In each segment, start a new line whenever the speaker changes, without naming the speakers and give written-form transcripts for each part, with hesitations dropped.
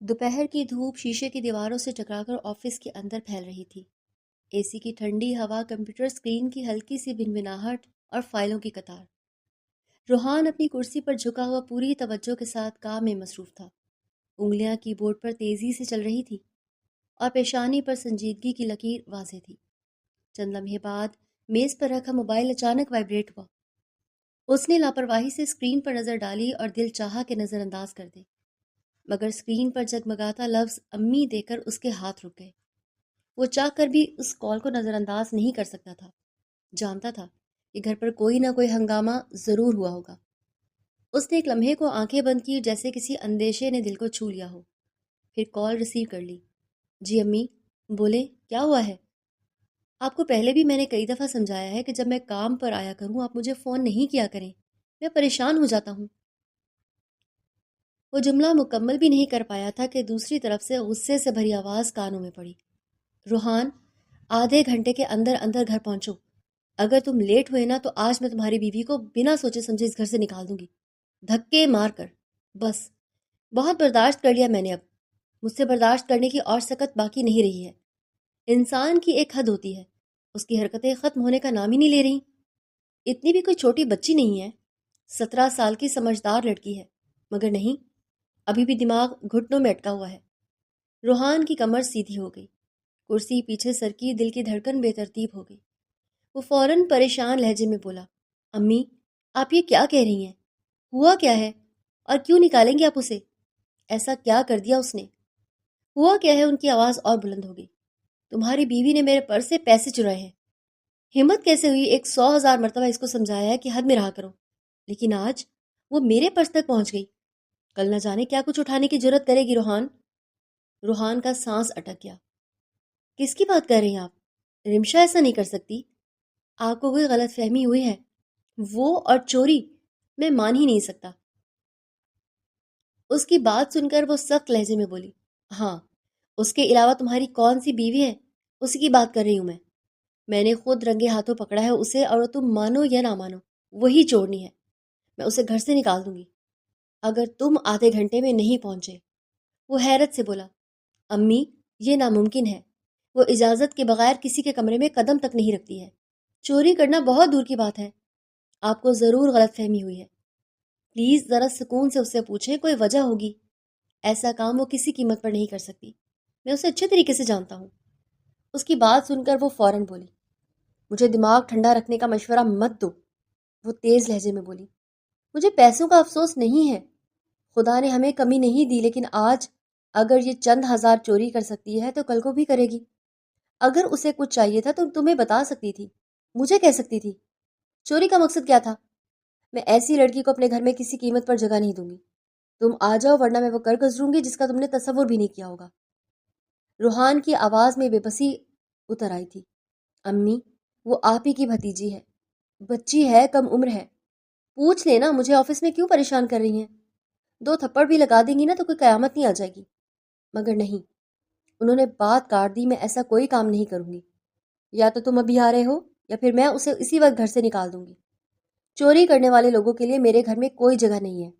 دوپہر کی دھوپ شیشے کی دیواروں سے ٹکرا کر آفس کے اندر پھیل رہی تھی۔ اے سی کی ٹھنڈی ہوا، کمپیوٹر اسکرین کی ہلکی سی بنبناہٹ اور فائلوں کی قطار۔ روحان اپنی کرسی پر جھکا ہوا پوری توجہ کے ساتھ کام میں مصروف تھا۔ انگلیاں کی بورڈ پر تیزی سے چل رہی تھی اور پیشانی پر سنجیدگی کی لکیر واضح تھی۔ چند لمحے بعد میز پر رکھا موبائل اچانک وائبریٹ ہوا۔ اس نے لاپرواہی سے اسکرین پر نظر ڈالی اور دل چاہا کہ نظر انداز کر دے، مگر اسکرین پر جگمگاتا لفظ امی دے کر اس کے ہاتھ رک گئے۔ وہ چاہ کر بھی اس کال کو نظر انداز نہیں کر سکتا تھا۔ جانتا تھا کہ گھر پر کوئی نہ کوئی ہنگامہ ضرور ہوا ہوگا۔ اس نے ایک لمحے کو آنکھیں بند کی، جیسے کسی اندیشے نے دل کو چھو لیا ہو۔ پھر کال ریسیو کر لی۔ جی امی، بولے کیا ہوا ہے؟ آپ کو پہلے بھی میں نے کئی دفعہ سمجھایا ہے کہ جب میں کام پر آیا کروں آپ مجھے فون نہیں کیا کریں، میں پریشان ہو جاتا ہوں۔ وہ جملہ مکمل بھی نہیں کر پایا تھا کہ دوسری طرف سے غصے سے بھری آواز کانوں میں پڑی۔ روحان، آدھے گھنٹے کے اندر اندر گھر پہنچو۔ اگر تم لیٹ ہوئے نا تو آج میں تمہاری بیوی کو بنا سوچے سمجھے اس گھر سے نکال دوں گی، دھکے مار کر۔ بس بہت برداشت کر لیا میں نے اب، مجھ سے برداشت کرنے کی اور سکت باقی نہیں رہی ہے۔ انسان کی ایک حد ہوتی ہے، اس کی حرکتیں ختم ہونے کا نام ہی نہیں لے رہی۔ اتنی بھی کوئی چھوٹی بچی نہیں ہے، 17 سال کی سمجھدار لڑکی ہے، مگر نہیں، ابھی بھی دماغ گھٹنوں میں اٹکا ہوا ہے۔ روحان کی کمر سیدھی ہو گئی، کرسی پیچھے سرکی، دل کی دھڑکن بے ترتیب ہو گئی۔ وہ فوراً پریشان لہجے میں بولا، امی آپ یہ کیا کہہ رہی ہیں؟ ہوا کیا ہے اور کیوں نکالیں گے آپ اسے؟ ایسا کیا کر دیا اس نے؟ ہوا کیا ہے؟ ان کی آواز اور بلند ہو گئی۔ تمہاری بیوی نے میرے پرس سے پیسے چرائے ہیں۔ ہمت کیسے ہوئی؟ 100,000 مرتبہ اس کو سمجھایا ہے کہ حد میں رہا کرو، لیکن آج وہ میرے پرس تک پہنچ گئی۔ کل نہ جانے کیا کچھ اٹھانے کی جرت کرے گی روحان۔ روحان کا سانس اٹک گیا۔ کس کی بات کر رہی ہیں آپ؟ رمشا ایسا نہیں کر سکتی۔ آپ کو کوئی غلط فہمی ہوئی ہے۔ وہ اور چوری میں مان ہی نہیں سکتا۔ اس کی بات سن کر وہ سخت لہجے میں بولی، ہاں، اس کے علاوہ تمہاری کون سی بیوی ہے؟ اسی کی بات کر رہی ہوں میں نے خود رنگے ہاتھوں پکڑا ہے اسے، اور تم مانو یا نہ مانو وہی چورنی ہے۔ میں اسے گھر سے نکال دوں گی اگر تم آدھے گھنٹے میں نہیں پہنچے۔ وہ حیرت سے بولا، امی یہ ناممکن ہے، وہ اجازت کے بغیر کسی کے کمرے میں قدم تک نہیں رکھتی ہے۔ چوری کرنا بہت دور کی بات ہے، آپ کو ضرور غلط فہمی ہوئی ہے۔ پلیز ذرا سکون سے اس سے پوچھیں، کوئی وجہ ہوگی۔ ایسا کام وہ کسی قیمت پر نہیں کر سکتی، میں اسے اچھے طریقے سے جانتا ہوں۔ اس کی بات سن کر وہ فوراً بولی، مجھے دماغ ٹھنڈا رکھنے کا مشورہ مت دو۔ وہ تیز لہجے میں بولی، مجھے پیسوں کا افسوس نہیں ہے، خدا نے ہمیں کمی نہیں دی، لیکن آج اگر یہ چند ہزار چوری کر سکتی ہے تو کل کو بھی کرے گی۔ اگر اسے کچھ چاہیے تھا تو تمہیں بتا سکتی تھی، مجھے کہہ سکتی تھی۔ چوری کا مقصد کیا تھا؟ میں ایسی لڑکی کو اپنے گھر میں کسی قیمت پر جگہ نہیں دوں گی۔ تم آ جاؤ ورنہ میں وہ کر گزروں گی جس کا تم نے تصور بھی نہیں کیا ہوگا۔ روحان کی آواز میں بے بسی اتر آئی تھی۔ امی وہ آپ ہی کی بھتیجی ہے، بچی ہے، کم عمر ہے، پوچھ لینا مجھے آفس میں کیوں پریشان کر رہی ہیں۔ 2 تھپڑ بھی لگا دیں گی نا تو کوئی قیامت نہیں آ جائے گی۔ مگر نہیں، انہوں نے بات کاٹ دی، میں ایسا کوئی کام نہیں کروں گی۔ یا تو تم ابھی آ رہے ہو یا پھر میں اسے اسی وقت گھر سے نکال دوں گی۔ چوری کرنے والے لوگوں کے لیے میرے گھر میں کوئی جگہ نہیں ہے۔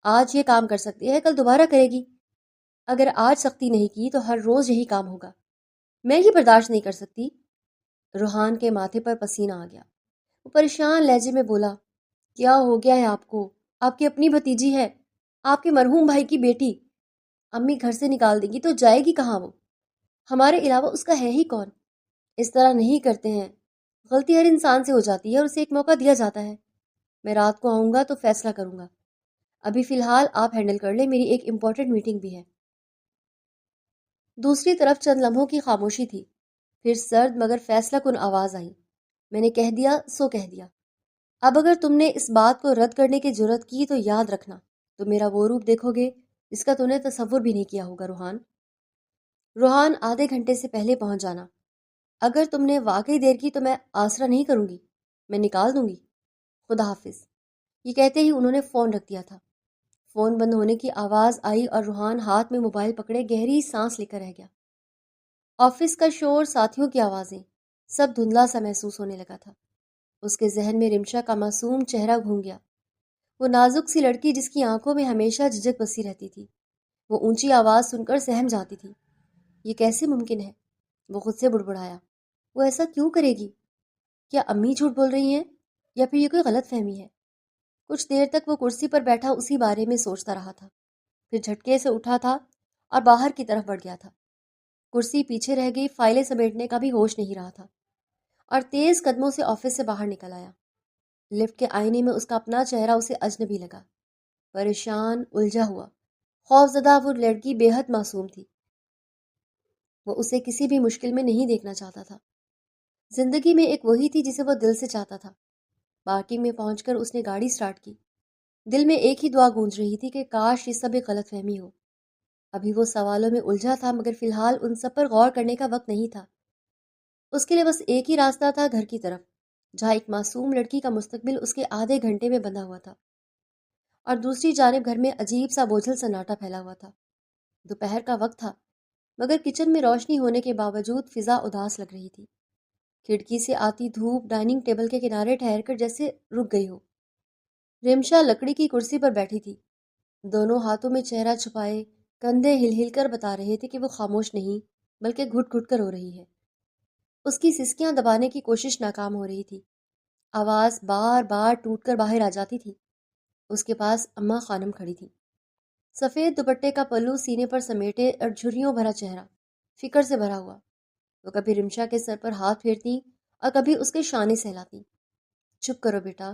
آج یہ کام کر سکتی ہے، کل دوبارہ کرے گی۔ اگر آج سختی نہیں کی تو ہر روز یہی کام ہوگا۔ میں یہ برداشت نہیں کر سکتی۔ روحان کے ماتھے پر پسینہ آ گیا۔ وہ پریشان لہجے میں بولا، کیا ہو گیا ہے آپ کو؟ آپ کی اپنی بھتیجی ہے، آپ کے مرحوم بھائی کی بیٹی۔ امی گھر سے نکال دے گی تو جائے گی کہاں وہ؟ ہمارے علاوہ اس کا ہے ہی کون؟ اس طرح نہیں کرتے ہیں، غلطی ہر انسان سے ہو جاتی ہے اور اسے ایک موقع دیا جاتا ہے۔ میں رات کو آؤں گا تو فیصلہ کروں گا، ابھی فی الحال آپ ہینڈل کر لیں، میری ایک امپورٹنٹ میٹنگ بھی ہے۔ دوسری طرف چند لمحوں کی خاموشی تھی، پھر سرد مگر فیصلہ کن آواز آئی، میں نے کہہ دیا سو کہہ دیا۔ اب اگر تم نے اس بات کو رد کرنے کی جرت کی تو یاد رکھنا تو میرا وہ روپ دیکھو گے جس کا تم نے تصور بھی نہیں کیا ہوگا۔ روحان آدھے گھنٹے سے پہلے پہنچ جانا۔ اگر تم نے واقعی دیر کی تو میں آسرا نہیں کروں گی، میں نکال دوں گی۔ خدا حافظ۔ یہ کہتے ہی انہوں نے فون رکھ دیا تھا۔ فون بند ہونے کی آواز آئی اور روحان ہاتھ میں موبائل پکڑے گہری سانس لے کر رہ گیا۔ آفس کا شور، ساتھیوں کی آوازیں، سب دھندلا سا محسوس ہونے لگا تھا۔ اس کے ذہن میں رمشا کا معصوم چہرہ گھوم گیا، وہ نازک سی لڑکی جس کی آنکھوں میں ہمیشہ جھجک بسی رہتی تھی، وہ اونچی آواز سن کر سہم جاتی تھی۔ یہ کیسے ممکن ہے؟ وہ خود سے بڑبڑایا۔ وہ ایسا کیوں کرے گی؟ کیا امی جھوٹ بول رہی ہیں یا پھر یہ کوئی غلط فہمی ہے؟ کچھ دیر تک وہ کرسی پر بیٹھا اسی بارے میں سوچتا رہا تھا، پھر جھٹکے سے اٹھا تھا اور باہر کی طرف بڑھ گیا تھا۔ کرسی پیچھے رہ گئی، فائلیں سمیٹنے کا بھی ہوش نہیں رہا تھا، اور تیز قدموں سے آفس سے باہر نکل آیا۔ لفٹ کے آئینے میں اس کا اپنا چہرہ اسے اجنبی لگا۔ پریشان، الجھا ہوا، خوفزدہ وہ لڑکی بے حد معصوم تھی۔ وہ اسے کسی بھی مشکل میں نہیں دیکھنا چاہتا تھا۔ زندگی میں ایک وہی تھی جسے وہ دل سے چاہتا تھا۔ پارکنگ میں پہنچ کر اس نے گاڑی سٹارٹ کی۔ دل میں ایک ہی دعا گونج رہی تھی کہ کاش یہ سب ایک غلط فہمی ہو۔ ابھی وہ سوالوں میں الجھا تھا، مگر فی الحال ان سب پر غور کرنے کا وقت نہیں تھا۔ اس کے لیے بس ایک ہی راستہ تھا، گھر کی طرف، جہاں ایک معصوم لڑکی کا مستقبل اس کے آدھے گھنٹے میں بندھا ہوا تھا، اور دوسری جانب گھر میں عجیب سا بوجھل سناٹا پھیلا ہوا تھا۔ دوپہر کا وقت تھا، مگر کچن میں روشنی ہونے کے باوجود فضا اداس لگ رہی تھی۔ کھڑکی سے آتی دھوپ ڈائننگ ٹیبل کے کنارے ٹھہر کر جیسے رک گئی ہو۔ رمشا لکڑی کی کرسی پر بیٹھی تھی، دونوں ہاتھوں میں چہرہ چھپائے، کندھے ہل ہل کر بتا رہے تھے کہ وہ خاموش نہیں بلکہ گھٹ گھٹ کر رو رہی ہے۔ اس کی سسکیاں دبانے کی کوشش ناکام ہو رہی تھی، آواز بار بار ٹوٹ کر باہر آ جاتی تھی۔ اس کے پاس اماں خانم کھڑی تھی، سفید دوپٹے کا پلو سینے پر سمیٹے اور جھریوں بھرا چہرہ فکر سے بھرا ہوا۔ وہ کبھی رمشا کے سر پر ہاتھ پھیرتی اور کبھی اس کے شانے سہلاتی۔ چپ کرو بیٹا،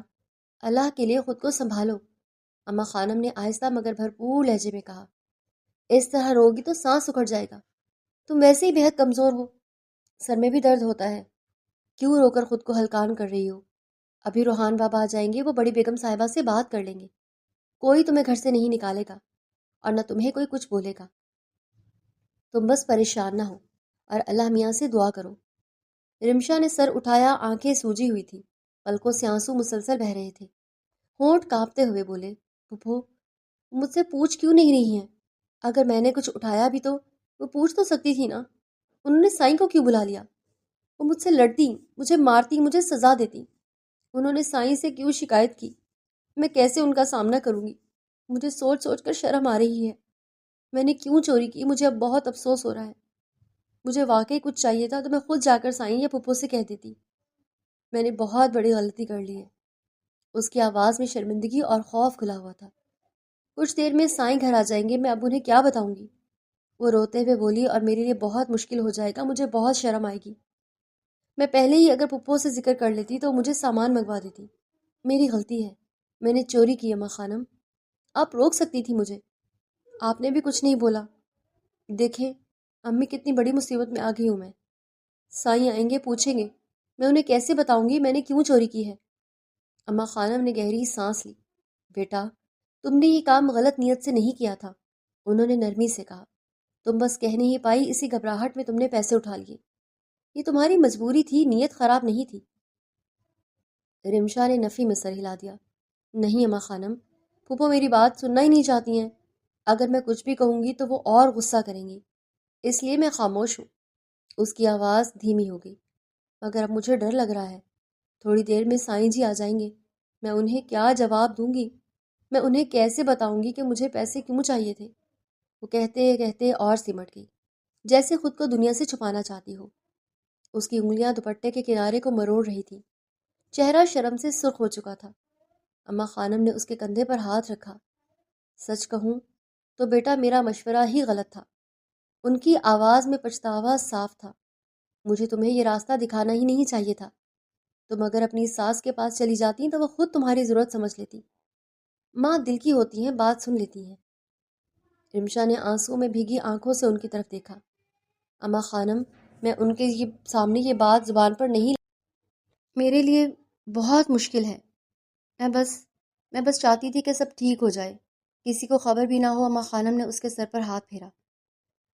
اللہ کے لیے خود کو سنبھالو، اماں خانم نے آہستہ مگر بھرپور لہجے میں کہا۔ اس طرح روگی تو سانس اکھڑ جائے گا، تم ویسے ہی بہت کمزور ہو، سر میں بھی درد ہوتا ہے، کیوں رو کر خود کو ہلکان کر رہی ہو؟ ابھی روحان بابا آ جائیں گے، وہ بڑی بیگم صاحبہ سے بات کر لیں گے، کوئی تمہیں گھر سے نہیں نکالے گا اور نہ تمہیں کوئی کچھ بولے گا۔ تم بس پریشان نہ ہو اور اللہ میاں سے دعا کرو۔ رمشا نے سر اٹھایا، آنکھیں سوجی ہوئی تھی، پلکوں سے آنسو مسلسل بہہ رہے تھے۔ ہونٹ کانپتے ہوئے بولے، پھپھو مجھ سے پوچھ کیوں نہیں رہی ہیں؟ اگر میں نے کچھ اٹھایا بھی تو وہ پوچھ تو سکتی تھی نا۔ انہوں نے سائیں کو کیوں بلا لیا؟ وہ مجھ سے لڑتی، مجھے مارتی، مجھے سزا دیتی۔ انہوں نے سائیں سے کیوں شکایت کی؟ میں کیسے ان کا سامنا کروں گی؟ مجھے سوچ سوچ کر شرم آ رہی ہے۔ میں نے کیوں چوری کی؟ مجھے اب بہت افسوس ہو رہا ہے۔ مجھے واقعی کچھ چاہیے تھا تو میں خود جا کر سائیں یا پھپھو سے کہہ دیتی۔ میں نے بہت بڑی غلطی کر لی ہے۔ اس کی آواز میں شرمندگی اور خوف گھلا ہوا تھا۔ کچھ دیر میں سائیں گھر آ جائیں گے، میں اب انہیں کیا بتاؤں گی؟ وہ روتے ہوئے بولی، اور میرے لیے بہت مشکل ہو جائے گا، مجھے بہت شرم آئے گی۔ میں پہلے ہی اگر پھپھو سے ذکر کر لیتی تو مجھے سامان منگوا دیتی۔ میری غلطی ہے، میں نے چوری کی اماں خانم، آپ روک سکتی تھی مجھے، آپ نے بھی کچھ نہیں بولا۔ دیکھیں امی کتنی بڑی مصیبت میں آ گئی ہوں میں۔ سائیں آئیں گے، پوچھیں گے، میں انہیں کیسے بتاؤں گی میں نے کیوں چوری کی ہے؟ اماں خانم نے گہری سانس لی۔ بیٹا تم نے یہ کام غلط نیت سے نہیں کیا تھا، انہوں نے نرمی سے کہا، تم بس کہہ نہیں پائی، اسی گھبراہٹ میں تم نے پیسے اٹھا لیے، یہ تمہاری مجبوری تھی، نیت خراب نہیں تھی۔ رمشا نے نفی میں سر ہلا دیا۔ نہیں اماں خانم، پھوپھو میری بات سننا ہی نہیں چاہتی ہیں، اگر میں کچھ بھی کہوں گی تو وہ اور غصہ کریں گی، اس لیے میں خاموش ہوں۔ اس کی آواز دھیمی ہو گئی۔ مگر اب مجھے ڈر لگ رہا ہے، تھوڑی دیر میں سائیں جی آ جائیں گے، میں انہیں کیا جواب دوں گی؟ میں انہیں کیسے بتاؤں گی کہ مجھے پیسے کیوں چاہیے تھے؟ وہ کہتے کہتے اور سمٹ گئی، جیسے خود کو دنیا سے چھپانا چاہتی ہو۔ اس کی انگلیاں دوپٹے کے کنارے کو مروڑ رہی تھی، چہرہ شرم سے سرخ ہو چکا تھا۔ اماں خانم نے اس کے کندھے پر ہاتھ رکھا۔ سچ کہوں تو بیٹا میرا مشورہ ہی غلط تھا۔ ان کی آواز میں پچھتاوا صاف تھا۔ مجھے تمہیں یہ راستہ دکھانا ہی نہیں چاہیے تھا، تم اگر اپنی ساس کے پاس چلی جاتی تو وہ خود تمہاری ضرورت سمجھ لیتی۔ ماں دل کی ہوتی ہیں، بات سن لیتی ہیں۔ رمشا نے آنسو میں بھیگی آنکھوں سے ان کی طرف دیکھا۔ اماں خانم میں ان کے سامنے یہ بات زبان پر نہیں، میرے لیے بہت مشکل ہے، میں بس چاہتی تھی کہ سب ٹھیک ہو جائے، کسی کو خبر بھی نہ ہو۔ اماں خانم نے اس کے سر پر ہاتھ پھیرا۔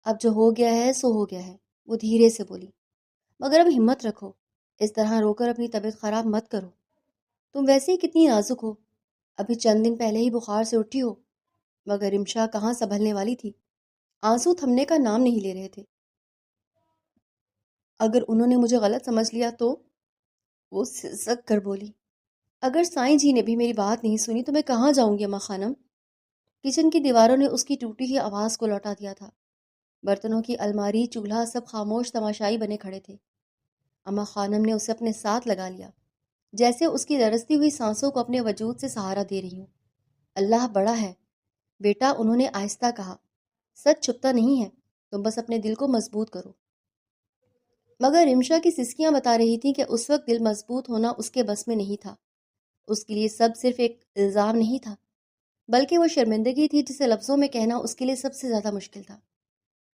اب جو ہو گیا ہے سو ہو گیا ہے، وہ دھیرے سے بولی، مگر اب ہمت رکھو، اس طرح رو کر اپنی طبیعت خراب مت کرو، تم ویسے ہی کتنی نازک ہو، ابھی چند دن پہلے ہی بخار سے اٹھی ہو۔ مگر رمشا کہاں سنبھلنے والی تھی، آنسو تھمنے کا نام نہیں لے رہے تھے۔ اگر انہوں نے مجھے غلط سمجھ لیا تو، وہ سسک کر بولی، اگر سائیں جی نے بھی میری بات نہیں سنی تو میں کہاں جاؤں گی اماں خانم؟ کچن کی دیواروں نے اس کی ٹوٹی ہوئی آواز کو لوٹا دیا تھا۔ برتنوں کی الماری، چولہا سب خاموش تماشائی بنے کھڑے تھے۔ اما خانم نے اسے اپنے ساتھ لگا لیا، جیسے اس کی لرزتی ہوئی سانسوں کو اپنے وجود سے سہارا دے رہی ہوں۔ اللہ بڑا ہے بیٹا، انہوں نے آہستہ کہا، سچ چھپتا نہیں ہے، تم بس اپنے دل کو مضبوط کرو۔ مگر رمشا کی سسکیاں بتا رہی تھیں کہ اس وقت دل مضبوط ہونا اس کے بس میں نہیں تھا۔ اس کے لیے سب صرف ایک الزام نہیں تھا، بلکہ وہ شرمندگی تھی جسے لفظوں میں کہنا اس کے لیے سب سے زیادہ مشکل تھا۔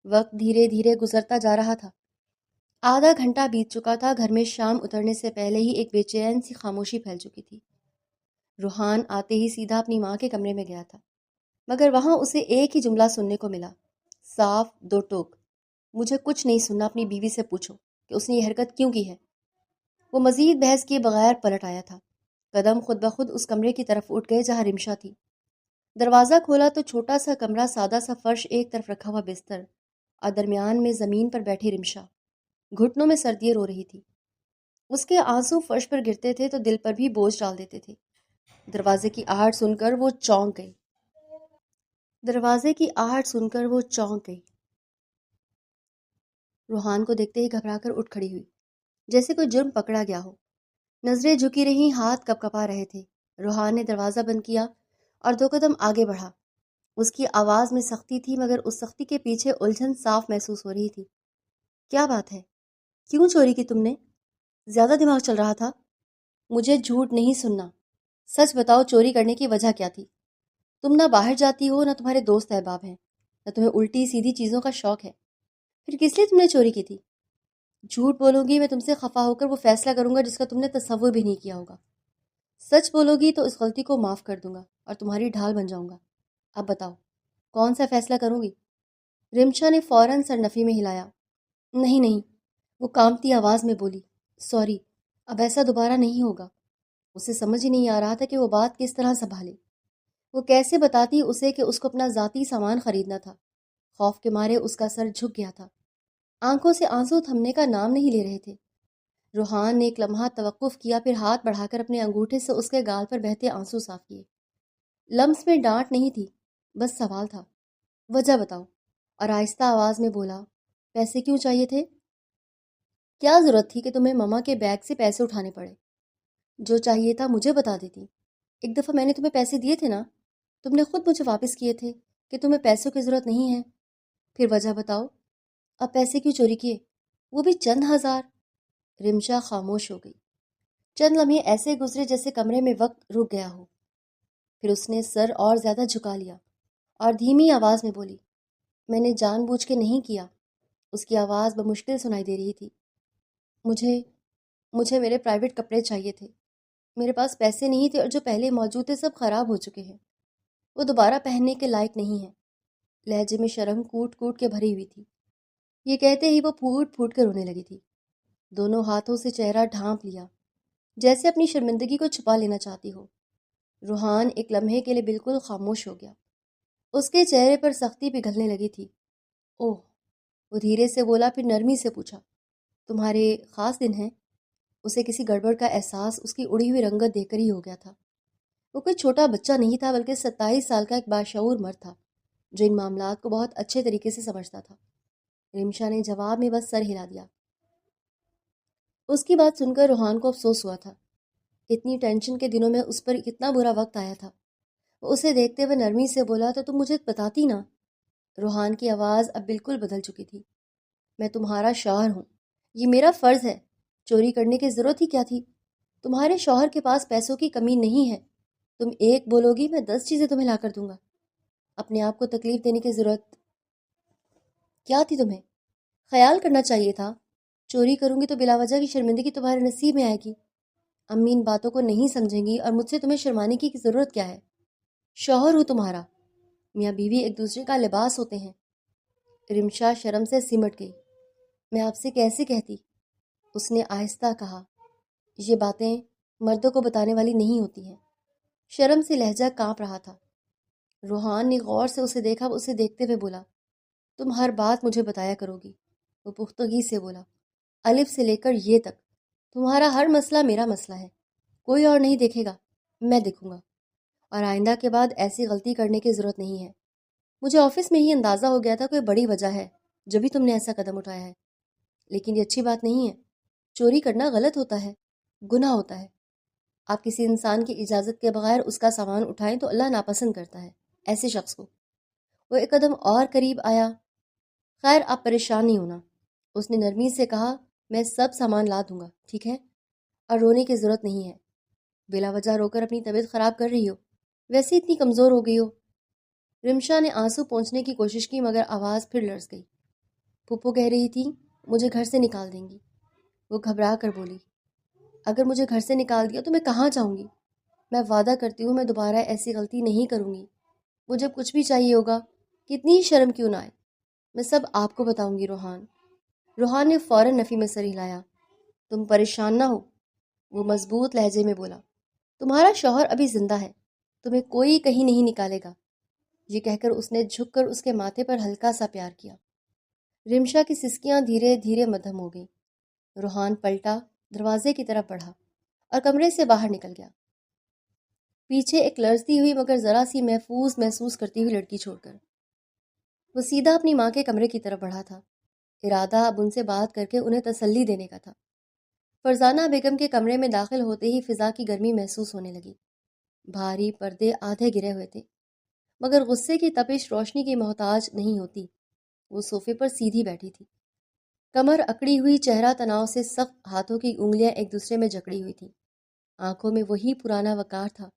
وقت دھیرے دھیرے گزرتا جا رہا تھا۔ آدھا گھنٹہ بیت چکا تھا۔ گھر میں شام اترنے سے پہلے ہی ایک بے چین سی خاموشی پھیل چکی تھی۔ روحان آتے ہی سیدھا اپنی ماں کے کمرے میں گیا تھا، مگر وہاں اسے ایک ہی جملہ سننے کو ملا، صاف دو ٹوک، مجھے کچھ نہیں سننا، اپنی بیوی سے پوچھو کہ اس نے یہ حرکت کیوں کی ہے۔ وہ مزید بحث کیے بغیر پلٹ آیا تھا۔ قدم خود بخود اس کمرے کی طرف اٹھ گئے جہاں رمشا تھی۔ دروازہ کھولا تو چھوٹا سا کمرہ، سادہ سا فرش، ایک طرف رکھا ہوا بستر اور درمیان میں زمین پر بیٹھی رمشا گھٹنوں میں سردیے رو رہی تھی۔ اس کے آنسو فرش پر گرتے تھے تو دل پر بھی بوجھ ڈال دیتے تھے۔ دروازے کی آہٹ سن کر وہ چونک گئی۔ روحان کو دیکھتے ہی گھبرا کر اٹھ کھڑی ہوئی، جیسے کوئی جرم پکڑا گیا ہو۔ نظریں جھکی رہیں، ہاتھ کپ کپا رہے تھے۔ روحان نے دروازہ بند کیا اور دو قدم آگے بڑھا۔ اس کی آواز میں سختی تھی، مگر اس سختی کے پیچھے الجھن صاف محسوس ہو رہی تھی۔ کیا بات ہے؟ کیوں چوری کی تم نے؟ زیادہ دماغ چل رہا تھا؟ مجھے جھوٹ نہیں سننا، سچ بتاؤ، چوری کرنے کی وجہ کیا تھی؟ تم نہ باہر جاتی ہو، نہ تمہارے دوست احباب ہیں، نہ تمہیں الٹی سیدھی چیزوں کا شوق ہے، پھر کس لیے تم نے چوری کی تھی؟ جھوٹ بولوں گی میں تم سے خفا ہو کر وہ فیصلہ کروں گا جس کا تم نے تصور بھی نہیں کیا ہوگا۔ سچ بولو گی تو اس غلطی کو معاف کر دوں گا اور تمہاری ڈھال بن جاؤں گا۔ اب بتاؤ کون سا فیصلہ کروں گی؟ رمشا نے فوراً سر نفی میں ہلایا۔ نہیں نہیں، وہ کانپتی آواز میں بولی، سوری، اب ایسا دوبارہ نہیں ہوگا۔ اسے سمجھ ہی نہیں آ رہا تھا کہ وہ بات کس طرح سنبھالے۔ وہ کیسے بتاتی اسے کہ اس کو اپنا ذاتی سامان خریدنا تھا۔ خوف کے مارے اس کا سر جھک گیا تھا، آنکھوں سے آنسو تھمنے کا نام نہیں لے رہے تھے۔ روحان نے ایک لمحہ توقف کیا، پھر ہاتھ بڑھا کر اپنے انگوٹھے سے اس کے گال پر بہتے آنسو صاف کیے۔ لمس میں ڈانٹ نہیں تھی، بس سوال تھا، وجہ بتاؤ۔ اور آہستہ آواز میں بولا، پیسے کیوں چاہیے تھے؟ کیا ضرورت تھی کہ تمہیں مما کے بیگ سے پیسے اٹھانے پڑے؟ جو چاہیے تھا مجھے بتا دیتی، ایک دفعہ میں نے تمہیں پیسے دیے تھے نا، تم نے خود مجھے واپس کیے تھے کہ تمہیں پیسوں کی ضرورت نہیں ہے۔ پھر وجہ بتاؤ، اب پیسے کیوں چوری کیے، وہ بھی چند ہزار؟ رمشا خاموش ہو گئی۔ چند لمحے ایسے گزرے جیسے کمرے میں وقت رک گیا ہو، پھر اس نے سر اور زیادہ جھکا لیا اور دھیمی آواز میں بولی، میں نے جان بوجھ کے نہیں کیا۔ اس کی آواز بمشکل سنائی دے رہی تھی۔ مجھے میرے پرائیویٹ کپڑے چاہیے تھے، میرے پاس پیسے نہیں تھے اور جو پہلے موجود تھے سب خراب ہو چکے ہیں، وہ دوبارہ پہننے کے لائق نہیں ہیں۔ لہجے میں شرم کوٹ کوٹ کے بھری ہوئی تھی۔ یہ کہتے ہی وہ پھوٹ پھوٹ کے رونے لگی تھی۔ دونوں ہاتھوں سے چہرہ ڈھانپ لیا، جیسے اپنی شرمندگی کو چھپا لینا چاہتی ہو۔ روحان ایک لمحے کے لیے بالکل خاموش ہو گیا۔ اس کے چہرے پر سختی پگھلنے لگی تھی۔ اوہ، وہ دھیرے سے بولا، پھر نرمی سے پوچھا، تمہارے خاص دن ہیں؟ اسے کسی گڑبڑ کا احساس اس کی اڑی ہوئی رنگت دیکھ کر ہی ہو گیا تھا۔ وہ کوئی چھوٹا بچہ نہیں تھا، بلکہ 27 سال کا ایک باشعور مرد تھا جو ان معاملات کو بہت اچھے طریقے سے سمجھتا تھا۔ رمشا نے جواب میں بس سر ہلا دیا۔ اس کی بات سن کر روحان کو افسوس ہوا تھا۔ اتنی ٹینشن کے دنوں میں اس پر کتنا برا وقت آیا تھا۔ وہ اسے دیکھتے ہوئے نرمی سے بولا، تو تم مجھے بتاتی نا۔ روحان کی آواز اب بالکل بدل چکی تھی۔ میں تمہارا شوہر ہوں، یہ میرا فرض ہے، چوری کرنے کی ضرورت ہی کیا تھی؟ تمہارے شوہر کے پاس پیسوں کی کمی نہیں ہے، تم ایک بولو گی میں 10 چیزیں تمہیں لا کر دوں گا۔ اپنے آپ کو تکلیف دینے کی ضرورت کیا تھی تمہیں؟ خیال کرنا چاہیے تھا، چوری کروں گی تو بلا وجہ کی شرمندگی تمہارے نصیب میں آئے گی۔ امی ان باتوں کو نہیں سمجھیں گی اور مجھ سے تمہیں شرمانے کی ضرورت کیا ہے؟ شوہر ہوں تمہارا، میاں بیوی ایک دوسرے کا لباس ہوتے ہیں۔ رمشا شرم سے سمٹ گئی۔ میں آپ سے کیسے کہتی؟ اس نے آہستہ کہا، یہ باتیں مردوں کو بتانے والی نہیں ہوتی ہیں۔ شرم سے لہجہ کانپ رہا تھا۔ روحان نے غور سے اسے دیکھا، اسے دیکھتے ہوئے بولا، تم ہر بات مجھے بتایا کرو گی۔ وہ پختگی سے بولا، الف سے لے کر یہ تک، تمہارا ہر مسئلہ میرا مسئلہ ہے، کوئی اور نہیں دیکھے گا، میں دیکھوں گا، اور آئندہ کے بعد ایسی غلطی کرنے کی ضرورت نہیں ہے۔ مجھے آفس میں ہی اندازہ ہو گیا تھا کوئی بڑی وجہ ہے جب بھی تم نے ایسا قدم اٹھایا ہے، لیکن یہ اچھی بات نہیں ہے۔ چوری کرنا غلط ہوتا ہے، گناہ ہوتا ہے۔ آپ کسی انسان کی اجازت کے بغیر اس کا سامان اٹھائیں تو اللہ ناپسند کرتا ہے ایسے شخص کو۔ وہ ایک قدم اور قریب آیا۔ خیر، آپ پریشان نہیں ہونا، اس نے نرمی سے کہا، میں سب سامان لا دوں گا، ٹھیک ہے؟ اور رونے کی ضرورت نہیں ہے، بلا وجہ رو کر اپنی طبیعت خراب کر رہی ہو، ویسے اتنی کمزور ہو گئی ہو۔ رمشا نے آنسو پونچھنے کی کوشش کی مگر آواز پھر لرز گئی۔ پھپھو کہہ رہی تھی مجھے گھر سے نکال دیں گی، وہ گھبرا کر بولی۔ اگر مجھے گھر سے نکال دیا تو میں کہاں جاؤں گی؟ میں وعدہ کرتی ہوں میں دوبارہ ایسی غلطی نہیں کروں گی۔ مجھے کچھ بھی چاہیے ہوگا، کتنی شرم کیوں نہ آئے، میں سب آپ کو بتاؤں گی روحان۔ روحان نے فوراً نفی میں سر ہلایا۔ تم پریشان نہ ہو، وہ مضبوط لہجے میں بولا، تمہارا شوہر ابھی زندہ ہے، تمہیں کوئی کہیں نہیں نکالے گا۔ یہ کہہ کر اس نے جھک کر اس کے ماتھے پر ہلکا سا پیار کیا۔ رمشا کی سسکیاں دھیرے دھیرے مدھم ہو گئیں۔ روحان پلٹا، دروازے کی طرف بڑھا اور کمرے سے باہر نکل گیا، پیچھے ایک لرزتی ہوئی مگر ذرا سی محسوس کرتی ہوئی لڑکی چھوڑ کر۔ وہ سیدھا اپنی ماں کے کمرے کی طرف بڑھا تھا، ارادہ اب ان سے بات کر کے انہیں تسلی دینے کا تھا۔ فرزانہ بیگم کے کمرے میں داخل ہوتے ہی فضا کی گرمی محسوس ہونے لگی۔ بھاری پردے آدھے گرے ہوئے تھے، مگر غصے کی تپش روشنی کی محتاج نہیں ہوتی۔ وہ صوفے پر سیدھی بیٹھی تھی، کمر اکڑی ہوئی، چہرہ تناؤ سے سخت، ہاتھوں کی انگلیاں ایک دوسرے میں جکڑی ہوئی تھیں۔ آنکھوں میں وہی پرانا وقار تھا،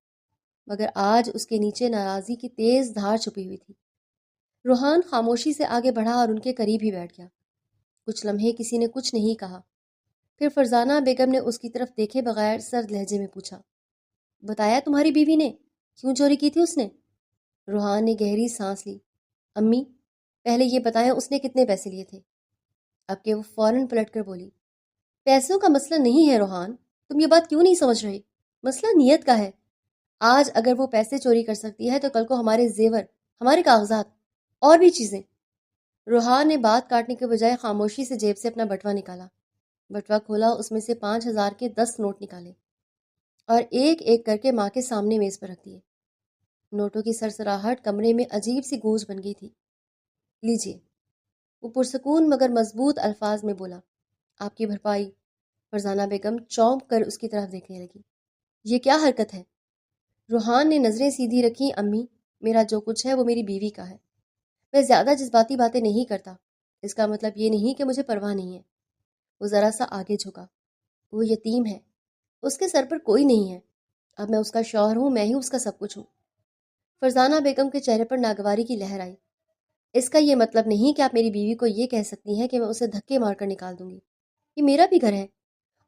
مگر آج اس کے نیچے ناراضی کی تیز دھار چھپی ہوئی تھی۔ روحان خاموشی سے آگے بڑھا اور ان کے قریب ہی بیٹھ گیا۔ کچھ لمحے کسی نے کچھ نہیں کہا، پھر فرزانہ بیگم نے اس کی طرف دیکھے بغیر سرد لہجے میں پوچھا، بتایا تمہاری بیوی نے کیوں چوری کی تھی اس نے؟ روحان نے گہری سانس لی۔ امی، پہلے یہ بتائیں اس نے کتنے پیسے لیے تھے؟ اب کہ وہ فوراً پلٹ کر بولی، پیسوں کا مسئلہ نہیں ہے روحان، تم یہ بات کیوں نہیں سمجھ رہے؟ مسئلہ نیت کا ہے۔ آج اگر وہ پیسے چوری کر سکتی ہے تو کل کو ہمارے زیور، ہمارے کاغذات اور بھی چیزیں۔ روحان نے بات کاٹنے کے بجائے خاموشی سے جیب سے اپنا بٹوا نکالا۔ بٹوا کھولا، اس میں سے 5,000 کے 10 نوٹ نکالے اور ایک ایک کر کے ماں کے سامنے میز پر رکھ دیے۔ نوٹوں کی سرسراہٹ کمرے میں عجیب سی گونج بن گئی تھی۔ لیجیے، وہ پرسکون مگر مضبوط الفاظ میں بولا، آپ کی بھرپائی۔ فرزانہ بیگم چونک کر اس کی طرف دیکھنے لگی۔ یہ کیا حرکت ہے؟ روحان نے نظریں سیدھی رکھی۔ امی، میرا جو کچھ ہے وہ میری بیوی کا ہے، میں زیادہ جذباتی باتیں نہیں کرتا، اس کا مطلب یہ نہیں کہ مجھے پرواہ نہیں ہے۔ وہ ذرا سا آگے جھکا۔ وہ یتیم ہے، اس کے سر پر کوئی نہیں ہے، اب میں اس کا شوہر ہوں، میں ہی اس کا سب کچھ ہوں۔ فرزانہ بیگم کے چہرے پر ناگواری کی لہر آئی۔ اس کا یہ مطلب نہیں کہ آپ میری بیوی کو یہ کہہ سکتی ہیں کہ میں اسے دھکے مار کر نکال دوں گی۔ یہ میرا بھی گھر ہے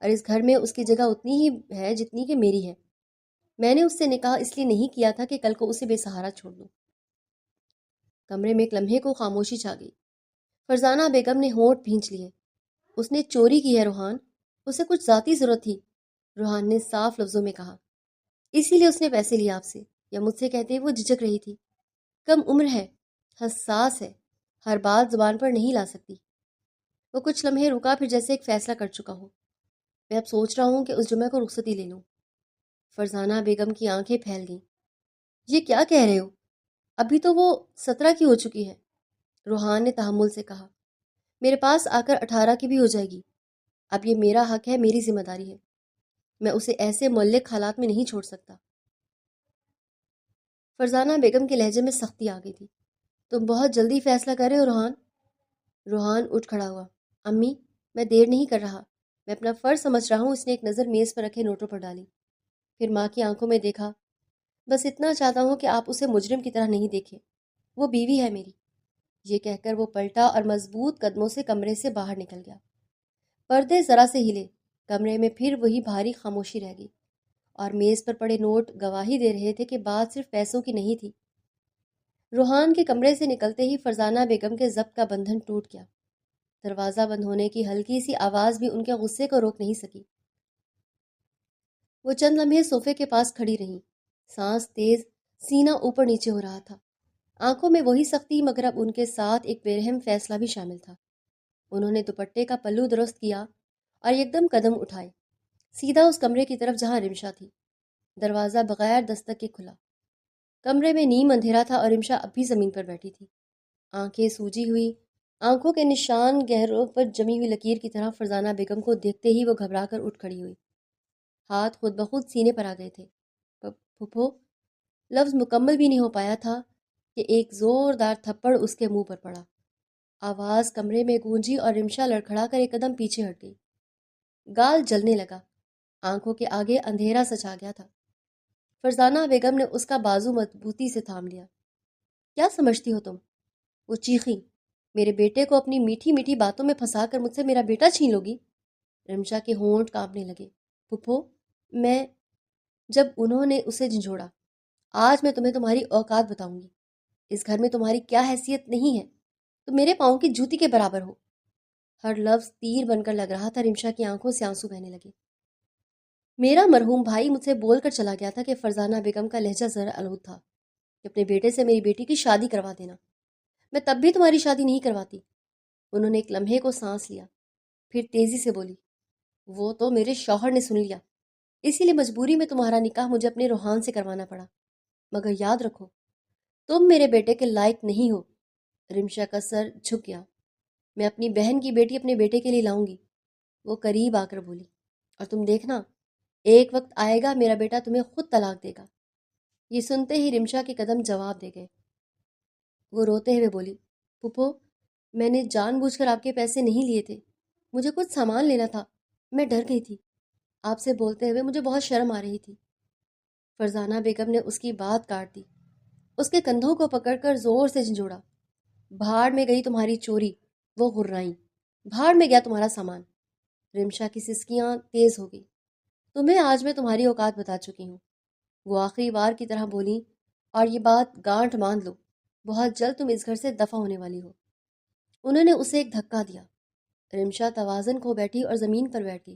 اور اس گھر میں اس کی جگہ اتنی ہی ہے جتنی کہ میری ہے۔ میں نے اس سے نکاح اس لیے نہیں کیا تھا کہ کل کو اسے بے سہارا چھوڑ دوں۔ کمرے میں ایک لمحے کو خاموشی چھا گئی۔ فرزانہ بیگم نے ہونٹ بھینچ لیے۔ اس نے چوری کی ہے روحان، اسے کچھ ذاتی ضرورت تھی، روحان نے صاف لفظوں میں کہا، اسی لیے اس نے پیسے لیے آپ سے، یا مجھ سے کہتے وہ جھجک رہی تھی۔ کم عمر ہے، حساس ہے، ہر بات زبان پر نہیں لا سکتی۔ وہ کچھ لمحے رکا، پھر جیسے ایک فیصلہ کر چکا ہو، میں اب سوچ رہا ہوں کہ اس جمعہ کو رخصتی لے لوں۔ فرزانہ بیگم کی آنکھیں پھیل گئیں۔ یہ کیا کہہ رہے ہو؟ ابھی تو وہ 17 کی ہو چکی ہے۔ روحان نے تحمل سے کہا، میرے پاس آ کر 18 کی بھی ہو جائے گی۔ اب یہ میرا حق ہے، میری ذمہ داری ہے، میں اسے ایسے معلق حالات میں نہیں چھوڑ سکتا۔ فرزانہ بیگم کے لہجے میں سختی آ گئی تھی۔ تم بہت جلدی فیصلہ کر رہے ہو روحان۔ روحان اٹھ کھڑا ہوا۔ امی، میں دیر نہیں کر رہا، میں اپنا فرض سمجھ رہا ہوں۔ اس نے ایک نظر میز پر رکھے نوٹوں پر ڈالی، پھر ماں کی آنکھوں میں دیکھا۔ بس اتنا چاہتا ہوں کہ آپ اسے مجرم کی طرح نہیں دیکھیں، وہ بیوی ہے میری۔ یہ کہہ کر وہ پلٹا اور مضبوط قدموں سے کمرے سے باہر نکل گیا۔ پردے ذرا سے ہلے، کمرے میں پھر وہی بھاری خاموشی رہ گئی، اور میز پر پڑے نوٹ گواہی دے رہے تھے کہ بات صرف پیسوں کی نہیں تھی۔ روحان کے کمرے سے نکلتے ہی فرزانہ بیگم کے ضبط کا بندھن ٹوٹ گیا۔ دروازہ بند ہونے کی ہلکی سی آواز بھی ان کے غصے کو روک نہیں سکی۔ وہ چند لمحے صوفے کے پاس کھڑی رہیں، سانس تیز، سینہ اوپر نیچے ہو رہا تھا، آنکھوں میں وہی سختی، مگر اب ان کے ساتھ ایک بے رحم فیصلہ بھی شامل تھا۔ انہوں نے دوپٹے کا پلو درست کیا اور یکدم قدم اٹھائے، سیدھا اس کمرے کی طرف جہاں رمشا تھی۔ دروازہ بغیر دستک کے کھلا۔ کمرے میں نیم اندھیرا تھا اور رمشا اب بھی زمین پر بیٹھی تھی، آنکھیں سوجی ہوئی، آنکھوں کے نشان گہروں پر جمی ہوئی لکیر کی طرح۔ فرزانہ بیگم کو دیکھتے ہی وہ گھبرا کر اٹھ کھڑی ہوئی، ہاتھ خود بخود سینے پر آ گئے تھے۔ پھپھو، لفظ مکمل بھی نہیں ہو پایا تھا کہ ایک زوردار تھپڑ اس کے منہ پر پڑا۔ آواز کمرے میں گونجی اور رمشا لڑکھڑا کر ایک قدم پیچھے ہٹ گئی۔ گال جلنے لگا، آنکھوں کے آگے اندھیرا سا چھا گیا تھا۔ فرزانہ بیگم نے اس کا بازو مضبوطی سے تھام لیا۔ کیا سمجھتی ہو تم؟ وہ چیخیں۔ میرے بیٹے کو اپنی میٹھی میٹھی باتوں میں پھنسا کر مجھ سے میرا بیٹا چھین لو گی؟ رمشا کے ہونٹ کانپنے لگے۔ پھپھو، میں… جب انہوں نے اسے جھنجھوڑا، آج میں تمہیں تمہاری اوقات بتاؤں گی۔ اس گھر میں تمہاری کیا حیثیت نہیں ہے؟ تم میرے پاؤں کی جوتی کے برابر ہو۔ ہر لفظ تیر بن کر لگ رہا تھا۔ رمشا کی آنکھوں سے آنسو بہنے لگے۔ میرا مرحوم بھائی مجھ سے بول کر چلا گیا تھا کہ فرزانہ بیگم کا لہجہ ذرا آلود تھا کہ اپنے بیٹے سے میری بیٹی کی شادی کروا دینا۔ میں تب بھی تمہاری شادی نہیں کرواتی۔ انہوں نے ایک لمحے کو سانس لیا، پھر تیزی سے بولی، وہ تو میرے شوہر نے سن لیا، اسی لیے مجبوری میں تمہارا نکاح مجھے اپنے روحان سے کروانا پڑا، مگر یاد رکھو تم میرے بیٹے کے لائق نہیں ہو۔ رمشا کا سر جھک گیا۔ میں اپنی بہن کی بیٹی اپنے بیٹے کے لیے لاؤں گی، وہ قریب آ کر بولی، اور تم دیکھنا ایک وقت آئے گا میرا بیٹا تمہیں خود طلاق دے گا۔ یہ سنتے ہی رمشا کے قدم جواب دے گئے۔ وہ روتے ہوئے بولی، پھپھو، میں نے جان بوجھ کر آپ کے پیسے نہیں لیے تھے، مجھے کچھ سامان لینا تھا، میں ڈر گئی تھی، آپ سے بولتے ہوئے مجھے بہت شرم آ رہی تھی۔ فرزانہ بیگم نے اس کی بات کاٹ دی، اس کے کندھوں کو پکڑ کر زور سے جھنجھوڑا۔ بھاڑ میں گئی تمہاری چوری، وہ غرائیں، بھاڑ میں گیا تمہارا سامان۔ رمشا کی سسکیاں تیز ہو گئی۔ تمہیں آج میں تمہاری اوقات بتا چکی ہوں، وہ آخری بار کی طرح بولی، اور یہ بات گانٹھ باندھ لو، بہت جلد تم اس گھر سے دفع ہونے والی ہو۔ انہوں نے اسے ایک دھکا دیا۔ رمشا توازن کھو بیٹھی اور زمین پر بیٹھ گئی۔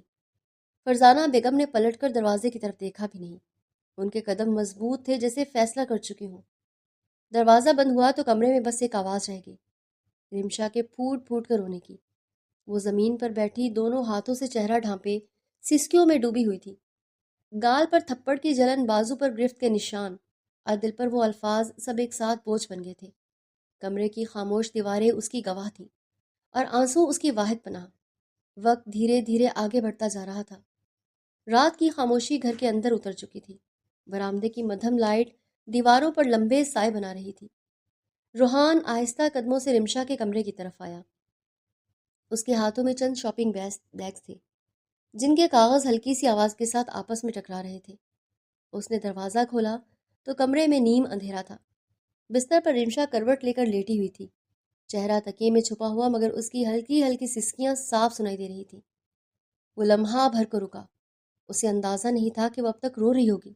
فرزانہ بیگم نے پلٹ کر دروازے کی طرف دیکھا بھی نہیں۔ ان کے قدم مضبوط تھے جیسے فیصلہ کر چکی ہوں۔ دروازہ بند ہوا تو کمرے میں بس ایک آواز رہ گئی، رمشا کے پھوٹ پھوٹ کر رونے کی۔ وہ زمین پر بیٹھی دونوں ہاتھوں سے چہرہ ڈھانپے سسکیوں میں ڈوبی ہوئی تھی۔ گال پر تھپڑ کی جلن، بازو پر گرفت کے نشان اور دل پر وہ الفاظ، سب ایک ساتھ بوجھ بن گئے تھے۔ کمرے کی خاموش دیواریں اس کی گواہ تھیں اور آنسو اس کی واحد پناہ۔ وقت دھیرے دھیرے آگے بڑھتا جا رہا تھا۔ رات کی خاموشی گھر کے اندر اتر چکی تھی۔ برآمدے کی مدھم لائٹ دیواروں پر لمبے سائے بنا رہی تھی۔ روحان آہستہ قدموں سے رمشا کے کمرے کی طرف آیا۔ اس کے ہاتھوں میں چند شاپنگ بیگز تھے جن کے کاغذ ہلکی سی آواز کے ساتھ آپس میں ٹکرا رہے تھے۔ اس نے دروازہ کھولا تو کمرے میں نیم اندھیرا تھا۔ بستر پر رمشا کروٹ لے کر لیٹی ہوئی تھی، چہرہ تکیے میں چھپا ہوا، مگر اس کی ہلکی ہلکی سسکیاں صاف سنائی دے رہی تھیں۔ وہ لمحہ بھر کو رکا، اسے اندازہ نہیں تھا کہ وہ اب تک رو رہی ہوگی۔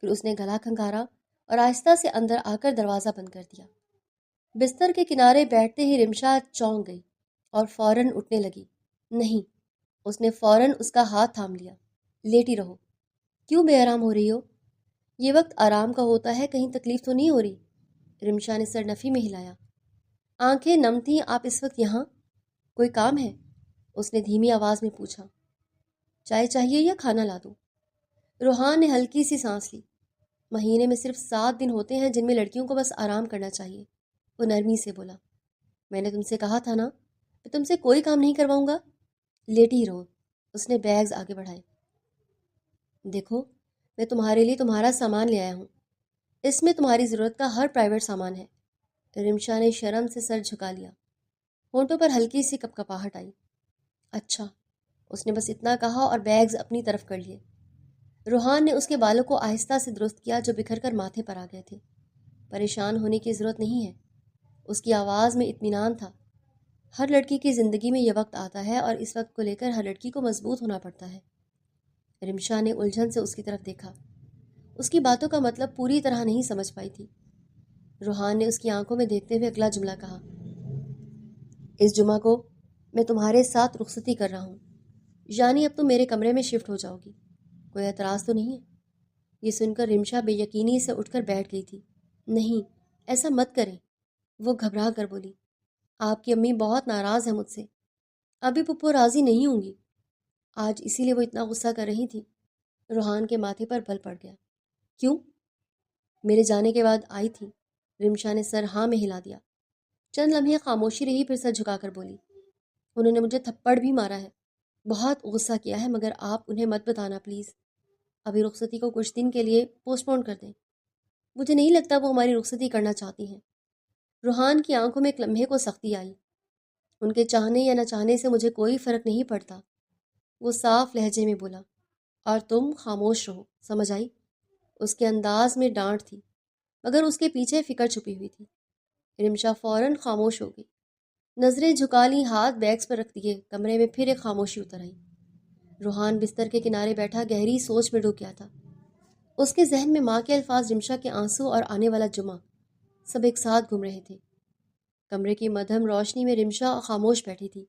پھر اس نے گلا کھنگارا اور آہستہ سے اندر آ کر دروازہ بند کر دیا۔ بستر کے کنارے بیٹھتے ہی رمشا چونک گئی اور فوراً اٹھنے لگی۔ نہیں، اس نے فوراً اس کا ہاتھ تھام لیا۔ لیٹی رہو، کیوں بے آرام ہو رہی ہو؟ یہ وقت آرام کا ہوتا ہے، کہیں تکلیف تو نہیں ہو رہی؟ رمشا نے سر نفی میں ہلایا۔ آنکھیں نم تھیں۔ آپ اس وقت یہاں؟ کوئی کام ہے؟ اس نے دھیمی آواز میں پوچھا۔ چائے چاہیے یا کھانا لا دوں؟ روحان نے ہلکی سی سانس لی۔ مہینے میں صرف 7 دن ہوتے ہیں جن میں لڑکیوں کو بس آرام کرنا چاہیے، وہ نرمی سے بولا۔ میں نے تم سے کہا تھا نا، میں تم سے کوئی کام نہیں کرواؤں گا، لیٹی رہو۔ اس نے بیگز آگے بڑھائے۔ دیکھو، میں تمہارے لیے تمہارا سامان لے آیا ہوں، اس میں تمہاری ضرورت کا ہر پرائیویٹ سامان ہے۔ رمشا نے شرم سے سر جھکا لیا، ہونٹوں پر ہلکی سی کپکپاہٹ آئی۔ اچھا، اس نے بس اتنا کہا اور بیگز اپنی طرف کر لیے۔ روحان نے اس کے بالوں کو آہستہ سے درست کیا جو بکھر کر ماتھے پر آ گئے تھے۔ پریشان ہونے کی ضرورت نہیں ہے، اس کی آواز میں اطمینان تھا۔ ہر لڑکی کی زندگی میں یہ وقت آتا ہے اور اس وقت کو لے کر ہر لڑکی کو مضبوط ہونا پڑتا ہے۔ رمشا نے الجھن سے اس کی طرف دیکھا، اس کی باتوں کا مطلب پوری طرح نہیں سمجھ پائی تھی۔ روحان نے اس کی آنکھوں میں دیکھتے ہوئے اگلا جملہ کہا، اس جمعہ کو میں تمہارے ساتھ رخصتی کر رہا ہوں، یعنی اب تم میرے کمرے میں شفٹ ہو جاؤ گی، کوئی اعتراض تو نہیں ہے؟ یہ سن کر رمشا بے یقینی سے اٹھ کر بیٹھ گئی تھی۔ نہیں، ایسا مت کریں، وہ گھبرا کر بولی۔ آپ کی امی بہت ناراض ہیں مجھ سے، ابھی پھپھو راضی نہیں ہوں گی، آج اسی لیے وہ اتنا غصہ کر رہی تھی۔ روحان کے ماتھے پر بل پڑ گیا۔ کیوں؟ میرے جانے کے بعد آئی تھی؟ رمشا نے سر ہاں میں ہلا دیا۔ چند لمحے خاموشی رہی، پھر سر جھکا کر بولی، انہوں نے مجھے تھپڑ بھی مارا ہے، بہت غصہ کیا ہے، مگر آپ انہیں مت بتانا پلیز۔ ابھی رخصتی کو کچھ دن کے لیے پوسٹ پون کر دیں۔ مجھے نہیں لگتا وہ ہماری رخصتی کرنا چاہتی ہیں۔ روحان کی آنکھوں میں ایک لمحے کو سختی آئی۔ ان کے چاہنے یا نہ چاہنے سے مجھے کوئی فرق نہیں پڑتا، وہ صاف لہجے میں بولا، اور تم خاموش رہو، سمجھ آئی؟ اس کے انداز میں ڈانٹ تھی، مگر اس کے پیچھے فکر چھپی ہوئی تھی۔ رمشا فوراً خاموش ہو گئی، نظریں جھکا لیں، ہاتھ بیگس پر رکھ دیے۔ کمرے میں پھر ایک خاموشی اتر آئی۔ روحان بستر کے کنارے بیٹھا گہری سوچ میں ڈوب گیا تھا۔ اس کے ذہن میں ماں کے الفاظ، رمشا کے آنسو اور آنے والا جمعہ سب ایک ساتھ گھوم رہے تھے۔ کمرے کی مدھم روشنی میں رمشا خاموش بیٹھی تھی،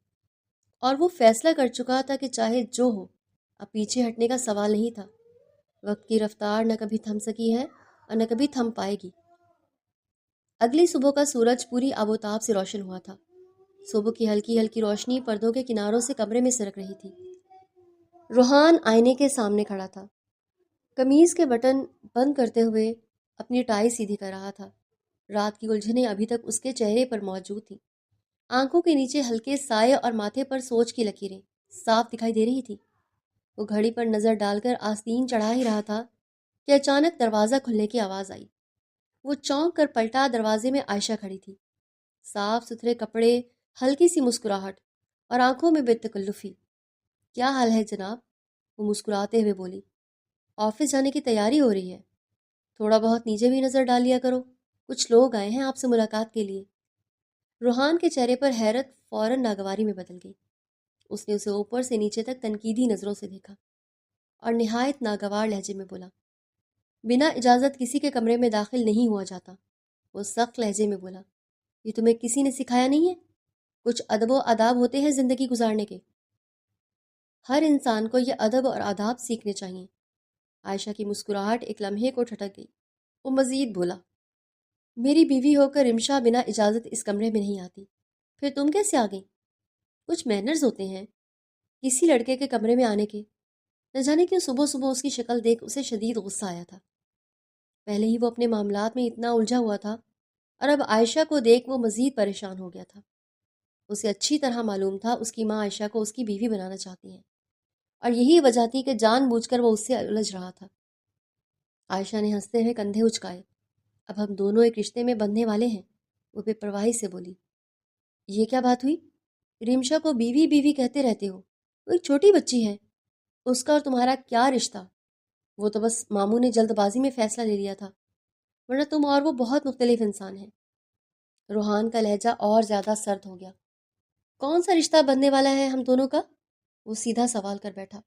اور وہ فیصلہ کر چکا تھا کہ چاہے جو ہو، اب پیچھے ہٹنے کا سوال نہیں تھا۔ وقت کی رفتار نہ کبھی تھم سکی ہے اور نہ کبھی تھم پائے گی۔ اگلی صبح کا سورج پوری آب و تاب سے روشن ہوا تھا۔ صبح کی ہلکی ہلکی روشنی پردوں کے کناروں سے کمرے میں سرک رہی تھی۔ روحان آئینے کے سامنے کھڑا تھا، قمیض کے بٹن بند کرتے ہوئے اپنی ٹائی سیدھی کر رہا تھا۔ رات کی الجھنیں ابھی تک اس کے چہرے پر موجود تھیں۔ آنکھوں کے نیچے ہلکے سائے اور ماتھے پر سوچ کی لکیریں صاف دکھائی دے رہی تھی۔ وہ گھڑی پر نظر ڈال کر آستین چڑھا ہی رہا تھا کہ اچانک دروازہ کھلنے کی آواز آئی۔ وہ چونک کر پلٹا، دروازے میں عائشہ کھڑی تھی، صاف ستھرے کپڑے، ہلکی سی مسکراہٹ اور آنکھوں میں بے تکلفی۔ کیا حال ہے جناب؟ وہ مسکراتے ہوئے بولی۔ آفس جانے کی تیاری ہو رہی ہے، تھوڑا بہت نیچے بھی نظر ڈال لیا کرو، کچھ لوگ آئے ہیں آپ سے ملاقات کے لیے۔ روحان کے چہرے پر حیرت فوراً ناگواری میں بدل گئی۔ اس نے اسے اوپر سے نیچے تک تنقیدی نظروں سے دیکھا اور نہایت ناگوار لہجے میں بولا، بنا اجازت کسی کے کمرے میں داخل نہیں ہوا جاتا۔ وہ سخت لہجے میں بولا، یہ تمہیں کسی نے سکھایا نہیں ہے؟ کچھ ادب و آداب ہوتے ہیں زندگی گزارنے کے، ہر انسان کو یہ ادب اور آداب سیکھنے چاہیے۔ عائشہ کی مسکراہٹ ایک لمحے کو ٹھٹک گئی۔ وہ مزید بولا، میری بیوی ہو کر رمشا بنا اجازت اس کمرے میں نہیں آتی، پھر تم کیسے آ گئی؟ کچھ مینرز ہوتے ہیں کسی لڑکے کے کمرے میں آنے کے۔ نہ جانے کیوں صبح صبح اس کی شکل دیکھ اسے شدید غصہ آیا تھا۔ پہلے ہی وہ اپنے معاملات میں اتنا الجھا ہوا تھا، اور اب عائشہ کو دیکھ وہ مزید پریشان ہو گیا تھا۔ اسے اچھی طرح معلوم تھا اس کی ماں عائشہ کو اس کی بیوی بنانا چاہتی ہیں، اور یہی وجہ تھی کہ جان بوجھ کر وہ اس سے الجھ رہا تھا۔ عائشہ نے ہنستے ہوئے کندھے اچکائے، اب ہم دونوں ایک رشتے میں بندھنے والے ہیں، وہ بے پرواہی سے بولی۔ یہ کیا بات ہوئی؟ رمشا کو بیوی بیوی کہتے رہتے ہو، وہ ایک چھوٹی بچی ہے، اس کا اور تمہارا کیا رشتہ؟ وہ تو بس ماموں نے جلد بازی میں فیصلہ لے لیا تھا، ورنہ تم اور وہ بہت مختلف انسان ہیں۔ روحان کا لہجہ اور زیادہ سرد ہو گیا۔ کون سا رشتہ بننے والا ہے ہم دونوں کا؟ وہ سیدھا سوال کر بیٹھا۔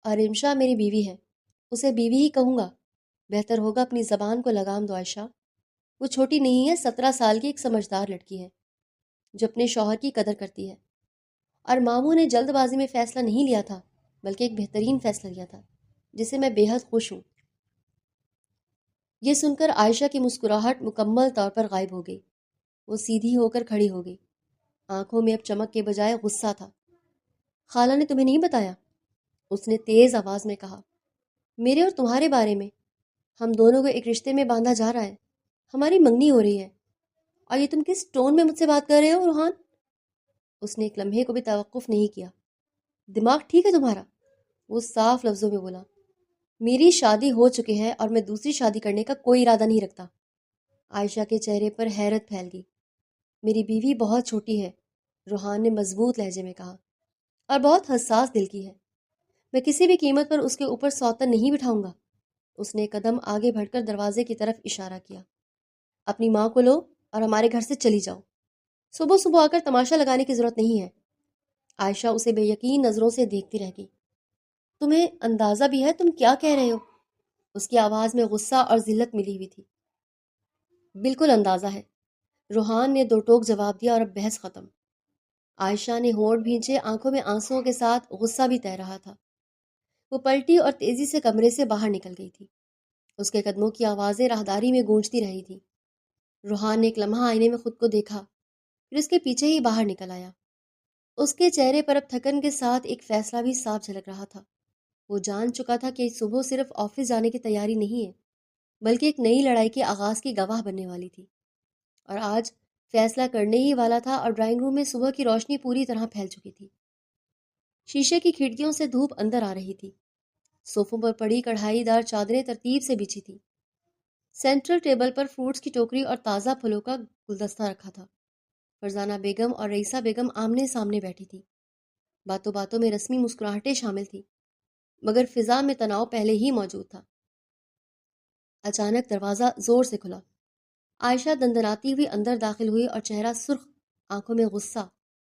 اور رمشا میری بیوی ہے، اسے بیوی ہی کہوں گا۔ بہتر ہوگا اپنی زبان کو لگام دو عائشہ، وہ چھوٹی نہیں ہے، 17 سال کی ایک سمجھدار لڑکی ہے جو اپنے شوہر کی قدر کرتی ہے، اور ماموں نے جلد بازی میں فیصلہ نہیں لیا تھا، بلکہ ایک بہترین فیصلہ لیا تھا جسے میں بے حد خوش ہوں۔ یہ سن کر عائشہ کی مسکراہٹ مکمل طور پر غائب ہو گئی۔ وہ سیدھی ہو کر کھڑی ہو گئی، آنکھوں میں اب چمک کے بجائے غصہ تھا۔ خالہ نے تمہیں نہیں بتایا؟ اس نے تیز آواز میں کہا، میرے اور تمہارے بارے میں؟ ہم دونوں کو ایک رشتے میں باندھا جا رہا ہے، ہماری منگنی ہو رہی ہے، اور یہ تم کس ٹون میں مجھ سے بات کر رہے ہو روحان؟ اس نے ایک لمحے کو بھی توقف نہیں کیا۔ دماغ ٹھیک ہے تمہارا؟ وہ صاف لفظوں میں بولا، میری شادی ہو چکی ہے اور میں دوسری شادی کرنے کا کوئی ارادہ نہیں رکھتا۔ عائشہ کے چہرے پر حیرت پھیل گئی۔ میری بیوی بہت چھوٹی ہے، روحان نے مضبوط لہجے میں کہا، اور بہت حساس دل کی ہے، میں کسی بھی قیمت پر اس کے اوپر سوتن نہیں بٹھاؤں گا۔ اس نے قدم آگے بڑھ کر دروازے کی طرف اشارہ کیا۔ اپنی ماں کو لو اور ہمارے گھر سے چلی جاؤ، صبح صبح آ کر تماشا لگانے کی ضرورت نہیں ہے۔ عائشہ اسے بے یقین نظروں سے دیکھتی رہ گئی۔ تمہیں اندازہ بھی ہے تم کیا کہہ رہے ہو؟ اس کی آواز میں غصہ اور ذلت ملی ہوئی تھی۔ بالکل اندازہ ہے، روحان نے دو ٹوک جواب دیا، اور اب بحث ختم۔ عائشہ نے ہونٹ بھینچے، آنکھوں میں آنسوؤں کے ساتھ غصہ بھی تیر رہا تھا۔ وہ پلٹی اور تیزی سے کمرے سے باہر نکل گئی تھی۔ اس کے قدموں کی آوازیں راہداری میں گونجتی رہی تھی۔ روحان نے ایک لمحہ آئینے میں خود کو دیکھا، پھر اس کے پیچھے ہی باہر نکل آیا۔ اس کے چہرے پر اب تھکن کے ساتھ ایک فیصلہ بھی صاف جھلک رہا تھا۔ وہ جان چکا تھا کہ صبح صرف آفس جانے کی تیاری نہیں ہے، بلکہ ایک نئی لڑائی کے آغاز کی گواہ بننے والی تھی، اور آج فیصلہ کرنے ہی والا تھا۔ اور ڈرائنگ روم میں صبح کی روشنی پوری طرح پھیل چکی تھی، شیشے کی کھڑکیوں سے دھوپ اندر آ رہی تھی، صوفوں پر پڑی کڑھائی دار چادریں ترتیب سے بچھی تھی، سینٹرل ٹیبل پر فروٹس کی ٹوکری اور تازہ پھلوں کا گلدستہ رکھا تھا۔ فرزانہ بیگم اور رئیسہ بیگم آمنے سامنے بیٹھی تھی، باتوں باتوں میں رسمی مسکراہٹیں شامل تھی، مگر فضا میں تناؤ پہلے ہی موجود تھا۔ اچانک دروازہ زور سے کھلا، عائشہ دندناتی ہوئی اندر داخل ہوئی اور چہرہ سرخ، آنکھوں میں غصہ،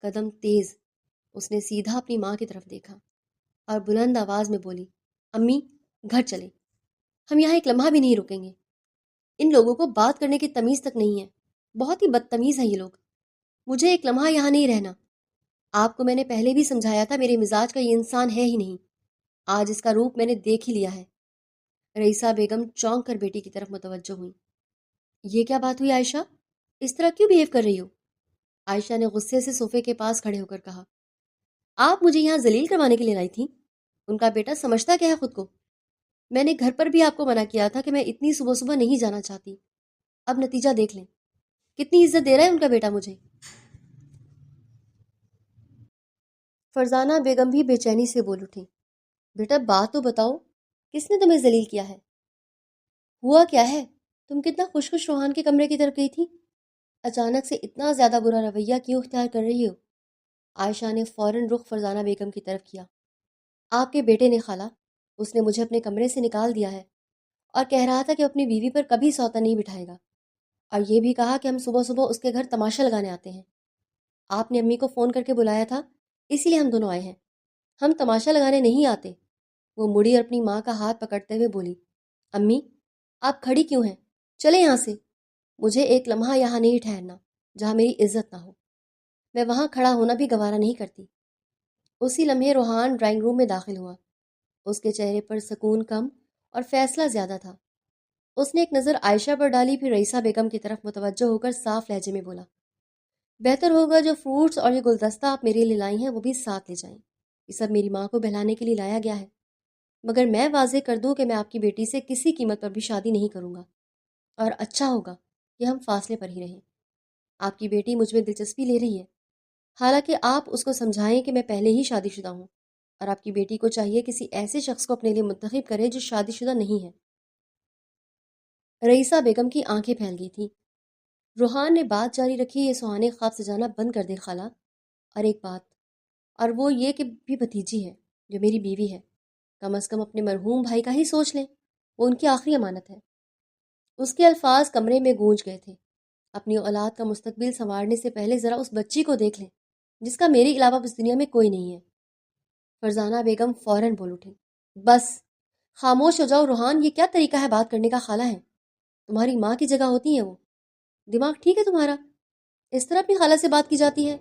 قدم تیز۔ اس نے سیدھا اپنی ماں کی طرف دیکھا اور بلند آواز میں بولی، امی، گھر چلیں، ہم یہاں ایک لمحہ بھی نہیں رکیں گے۔ ان لوگوں کو بات کرنے کی تمیز تک نہیں ہے، بہت ہی بدتمیز ہیں یہ لوگ۔ مجھے ایک لمحہ یہاں نہیں رہنا۔ آپ کو میں نے پہلے بھی سمجھایا تھا میرے مزاج کا یہ انسان ہے ہی نہیں، آج اس کا روپ میں نے دیکھ ہی لیا ہے۔ رئیسہ بیگم چونک کر بیٹی کی طرف متوجہ ہوئی۔ یہ کیا بات ہوئی عائشہ؟ اس طرح کیوں بیہیو کر رہی ہو؟ عائشہ نے غصے سے صوفے کے پاس کھڑے ہو کر کہا، آپ مجھے یہاں ذلیل کروانے کے لیے لائی تھیں؟ ان کا بیٹا سمجھتا کیا ہے خود کو؟ میں نے گھر پر بھی آپ کو منع کیا تھا کہ میں اتنی صبح صبح نہیں جانا چاہتی۔ اب نتیجہ دیکھ لیں، کتنی عزت دے رہا ہے ان کا بیٹا مجھے۔ فرزانہ بیگم بھی بے چینی سے بول اٹھی، بیٹا بات تو بتاؤ، کس نے تمہیں ذلیل کیا ہے؟ ہوا کیا ہے؟ تم کتنا خوش خوش روحان کے کمرے کی طرف گئی تھی، اچانک سے اتنا زیادہ برا رویہ کیوں اختیار کر رہی ہو؟ عائشہ نے فوراً رخ فرزانہ بیگم کی طرف کیا۔ آپ کے بیٹے نے خالہ، اس نے مجھے اپنے کمرے سے نکال دیا ہے اور کہہ رہا تھا کہ اپنی بیوی پر کبھی سوتا نہیں بٹھائے گا، اور یہ بھی کہا کہ ہم صبح صبح اس کے گھر تماشا لگانے آتے ہیں۔ آپ نے امی کو فون کر کے بلایا تھا، اسی لیے ہم دونوں آئے ہیں، ہم تماشا لگانے نہیں آتے۔ وہ مڑی اور اپنی ماں کا ہاتھ پکڑتے ہوئے بولی، امی، آپ کھڑی کیوں ہیں؟ چلے یہاں سے، مجھے ایک لمحہ یہاں نہیں ٹھہرنا جہاں میری عزت نہ ہو، میں وہاں کھڑا ہونا بھی گوارا نہیں کرتی۔ اسی لمحے روحان ڈرائنگ روم میں داخل ہوا، اس کے چہرے پر سکون کم اور فیصلہ زیادہ تھا۔ اس نے ایک نظر عائشہ پر ڈالی، پھر رئیسہ بیگم کی طرف متوجہ ہو کر صاف لہجے میں بولا، بہتر ہوگا جو فروٹس اور یہ گلدستہ آپ میرے لیے لائی ہیں وہ بھی ساتھ لے جائیں، یہ سب میری ماں کو بہلانے کے لیے لایا گیا ہے، مگر میں واضح کر دوں کہ میں آپ کی بیٹی سے کسی قیمت پر بھی شادی نہیں کروں گا، اور اچھا ہوگا کہ ہم فاصلے پر ہی رہیں۔ آپ کی بیٹی مجھ میں دلچسپی لے رہی ہے، حالانکہ آپ اس کو سمجھائیں کہ میں پہلے ہی شادی شدہ ہوں، اور آپ کی بیٹی کو چاہیے کسی ایسے شخص کو اپنے لیے منتخب کرے جو شادی شدہ نہیں ہے۔ رئیسہ بیگم کی آنکھیں پھیل گئی تھیں۔ روحان نے بات جاری رکھی، یہ سہانے خواب سجانا بند کر دے خالہ، اور ایک بات، اور وہ یہ کہ بھی بھتیجی ہے جو میری بیوی ہے، کم از کم اپنے مرحوم بھائی کا ہی سوچ لیں، وہ ان کی آخری امانت ہے۔ اس کے الفاظ کمرے میں گونج گئے تھے۔ اپنی اولاد کا مستقبل سنوارنے سے پہلے ذرا اس بچی کو دیکھ لیں جس کا میرے علاوہ اس دنیا میں کوئی نہیں ہے۔ فرزانہ بیگم فوراً بول اٹھی، بس خاموش ہو جاؤ روحان، یہ کیا طریقہ ہے بات کرنے کا؟ خالہ ہے، تمہاری ماں کی جگہ ہوتی ہیں وہ، دماغ ٹھیک ہے تمہارا؟ اس طرح اپنی خالہ سے بات کی جاتی ہے؟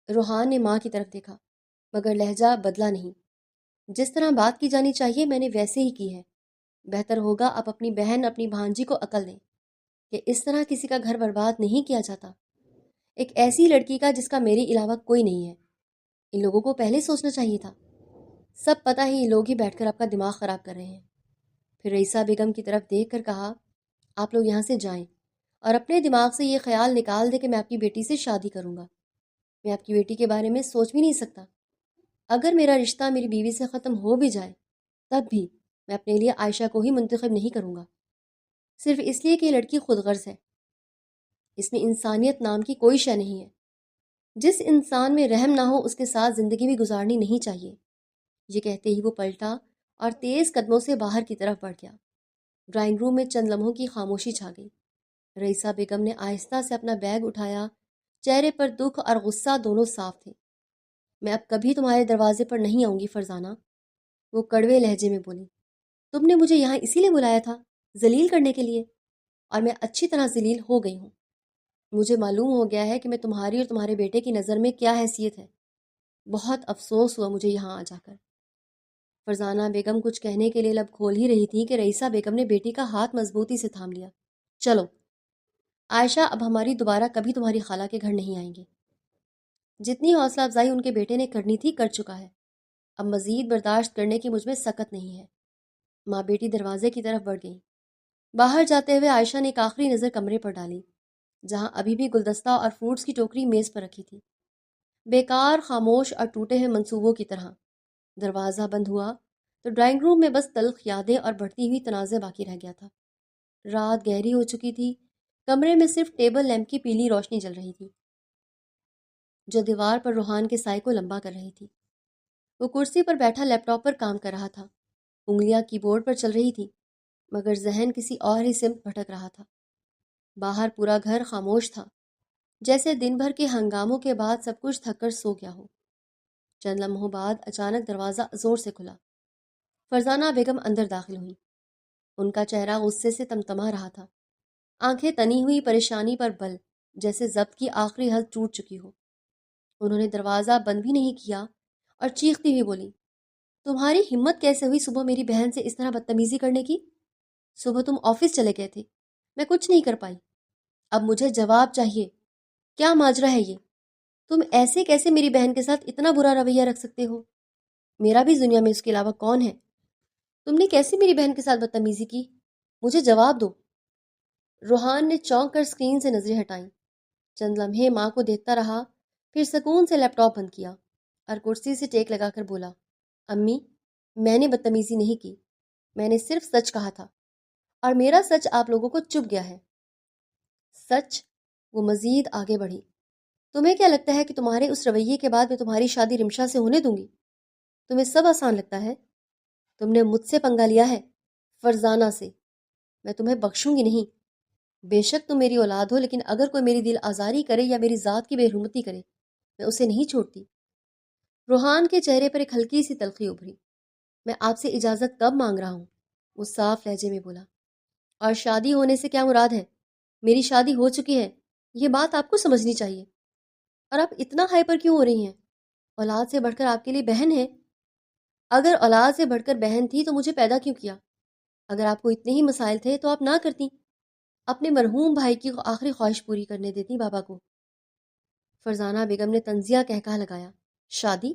روحان نے ماں کی طرف دیکھا، مگر لہجہ بدلا نہیں۔ جس طرح بات کی جانی چاہیے میں نے ویسے ہی کی ہے۔ بہتر ہوگا آپ اپنی بہن، اپنی بھانجی کو عقل دیں کہ اس طرح کسی کا گھر برباد نہیں کیا جاتا، ایک ایسی لڑکی کا جس کا میرے علاوہ کوئی نہیں ہے۔ ان لوگوں کو پہلے سوچنا چاہیے تھا، سب پتہ ہے یہ لوگ ہی بیٹھ کر آپ کا دماغ خراب کر رہے ہیں۔ پھر رئیسہ بیگم کی طرف دیکھ کر کہا، آپ لوگ یہاں سے جائیں اور اپنے دماغ سے یہ خیال نکال دیں کہ میں آپ کی بیٹی سے شادی کروں گا۔ میں آپ کی بیٹی کے بارے میں سوچ بھی نہیں سکتا۔ اگر میرا رشتہ میری بیوی سے ختم ہو بھی جائے تب بھی میں اپنے لیے عائشہ کو ہی منتخب نہیں کروں گا، صرف اس لیے کہ یہ لڑکی خود غرض ہے، اس میں انسانیت نام کی کوئی شے نہیں ہے۔ جس انسان میں رحم نہ ہو اس کے ساتھ زندگی بھی گزارنی نہیں چاہیے۔ یہ کہتے ہی وہ پلٹا اور تیز قدموں سے باہر کی طرف بڑھ گیا۔ ڈرائنگ روم میں چند لمحوں کی خاموشی چھا گئی۔ رئیسہ بیگم نے آہستہ سے اپنا بیگ اٹھایا، چہرے پر دکھ اور غصہ دونوں صاف تھے۔ میں اب کبھی تمہارے دروازے پر نہیں آؤں گی فرزانہ، وہ کڑوے لہجے میں بولی۔ تم نے مجھے یہاں اسی لیے بلایا تھا، ذلیل کرنے کے لیے، اور میں اچھی طرح ذلیل ہو گئی ہوں۔ مجھے معلوم ہو گیا ہے کہ میں تمہاری اور تمہارے بیٹے کی نظر میں کیا حیثیت ہے۔ بہت افسوس ہوا مجھے یہاں آ جا کر۔ فرزانہ بیگم کچھ کہنے کے لیے لب کھول ہی رہی تھی کہ رئیسہ بیگم نے بیٹی کا ہاتھ مضبوطی سے تھام لیا۔ چلو عائشہ، اب ہماری دوبارہ کبھی تمہاری خالہ کے گھر نہیں آئیں گے۔ جتنی حوصلہ افزائی ان کے بیٹے نے کرنی تھی کر چکا ہے، اب مزید برداشت کرنے کی مجھ میں سکت نہیں ہے۔ ماں بیٹی دروازے کی طرف بڑھ گئی۔ باہر جاتے ہوئے عائشہ نے ایک آخری نظر کمرے پر ڈالی، جہاں ابھی بھی گلدستہ اور فروٹس کی ٹوکری میز پر رکھی تھی، بیکار، خاموش اور ٹوٹے ہوئے منصوبوں کی طرح۔ دروازہ بند ہوا تو ڈرائنگ روم میں بس تلخ یادیں اور بڑھتی ہوئی تنازع باقی رہ گیا تھا۔ رات گہری ہو چکی تھی، کمرے میں صرف ٹیبل لیمپ کی پیلی روشنی جل رہی تھی، جو دیوار پر روحان کے سائے کو لمبا کر رہی تھی۔ وہ کرسی پر بیٹھا لیپ ٹاپ پر کام کر رہا تھا، انگلیاں کی بورڈ پر چل رہی تھی، مگر ذہن کسی اور ہی سمت بھٹک رہا تھا۔ باہر پورا گھر خاموش تھا، جیسے دن بھر کے ہنگاموں کے بعد سب کچھ تھک کر سو گیا ہو۔ چند لمحوں بعد اچانک دروازہ زور سے کھلا۔ فرزانہ بیگم اندر داخل ہوئی۔ ان کا چہرہ غصے سے تمتما رہا تھا، آنکھیں تنی ہوئی پریشانی پر بل، جیسے ضبط کی آخری حد ٹوٹ چکی ہو۔ انہوں نے دروازہ بند بھی نہیں کیا اور چیختی ہوئی بولی، تمہاری ہمت کیسے ہوئی صبح میری بہن سے اس طرح بدتمیزی کرنے کی؟ صبح تم آفس چلے گئے تھے، میں کچھ نہیں کر پائی، اب مجھے جواب چاہیے، کیا ماجرا ہے یہ؟ تم ایسے کیسے میری بہن کے ساتھ اتنا برا رویہ رکھ سکتے ہو؟ میرا بھی دنیا میں اس کے علاوہ کون ہے؟ تم نے کیسے میری بہن کے ساتھ بدتمیزی کی؟ مجھے جواب دو۔ روحان نے چونک کر اسکرین سے نظریں ہٹائیں، چند لمحے ماں کو دیکھتا رہا، پھر سکون سے لیپ ٹاپ بند کیا اور کرسی سے ٹیک لگا کر بولا، امی، میں نے بدتمیزی نہیں کی، میں نے صرف سچ کہا تھا، اور میرا سچ آپ لوگوں کو چبھ گیا ہے۔ سچ؟ وہ مزید آگے بڑھی، تمہیں کیا لگتا ہے کہ تمہارے اس رویے کے بعد میں تمہاری شادی رمشا سے ہونے دوں گی؟ تمہیں سب آسان لگتا ہے؟ تم نے مجھ سے پنگا لیا ہے، فرزانہ سے، میں تمہیں بخشوں گی نہیں۔ بے شک تم میری اولاد ہو، لیکن اگر کوئی میری دل آزاری کرے یا میری ذات کی بے حرمتی کرے، میں اسے نہیں چھوڑتی۔ روحان کے چہرے پر ایک ہلکی سی تلخی ابھری۔ میں آپ سے اجازت کب مانگ رہا ہوں؟ وہ صاف لہجے میں بولا۔ اور شادی ہونے سے کیا مراد ہے؟ میری شادی ہو چکی ہے، یہ بات آپ کو سمجھنی چاہیے۔ اور آپ اتنا ہائپر کیوں ہو رہی ہیں؟ اولاد سے بڑھ کر آپ کے لیے بہن ہے؟ اگر اولاد سے بڑھ کر بہن تھی تو مجھے پیدا کیوں کیا؟ اگر آپ کو اتنے ہی مسائل تھے تو آپ نہ کرتی، اپنے مرحوم بھائی کی آخری خواہش پوری کرنے دیتی بابا کو۔ فرزانہ بیگم نے طنزیہ کہا لگایا، شادی؟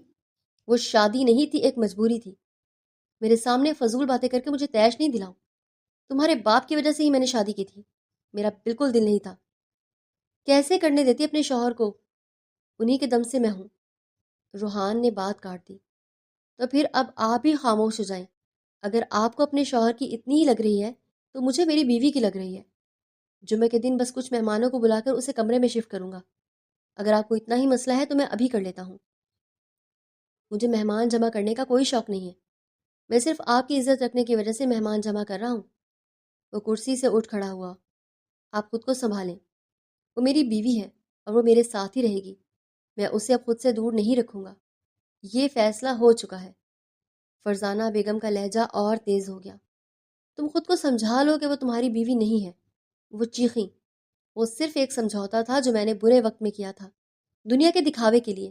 وہ شادی نہیں تھی، ایک مجبوری تھی۔ میرے سامنے فضول باتیں کر کے مجھے تیش نہیں دلاؤ۔ تمہارے باپ کی وجہ سے ہی میں نے شادی کی تھی، میرا بالکل دل نہیں تھا۔ کیسے کرنے دیتی اپنے شوہر کو؟ انہی کے دم سے میں ہوں۔ روحان نے بات کاٹ دی، تو پھر اب آپ ہی خاموش ہو جائیں۔ اگر آپ کو اپنے شوہر کی اتنی ہی لگ رہی ہے تو مجھے میری بیوی کی لگ رہی ہے۔ جمعے کے دن بس کچھ مہمانوں کو بلا کر اسے کمرے میں شفٹ کروں گا۔ اگر آپ کو اتنا ہی مسئلہ ہے تو میں ابھی کر لیتا ہوں۔ مجھے مہمان جمع کرنے کا کوئی شوق نہیں ہے، میں صرف آپ کی عزت رکھنے کی وجہ سے مہمان جمع کر رہا ہوں۔ وہ کرسی سے اٹھ کھڑا ہوا، آپ خود کو سنبھالیں، وہ میری بیوی ہے اور وہ میرے ساتھ ہی رہے گی، میں اسے اب خود سے دور نہیں رکھوں گا، یہ فیصلہ ہو چکا ہے۔ فرزانہ بیگم کا لہجہ اور تیز ہو گیا، تم خود کو سمجھا لو کہ وہ تمہاری بیوی نہیں ہے۔ وہ چیخیں، وہ صرف ایک سمجھوتا تھا جو میں نے برے وقت میں کیا تھا، دنیا کے دکھاوے کے لیے۔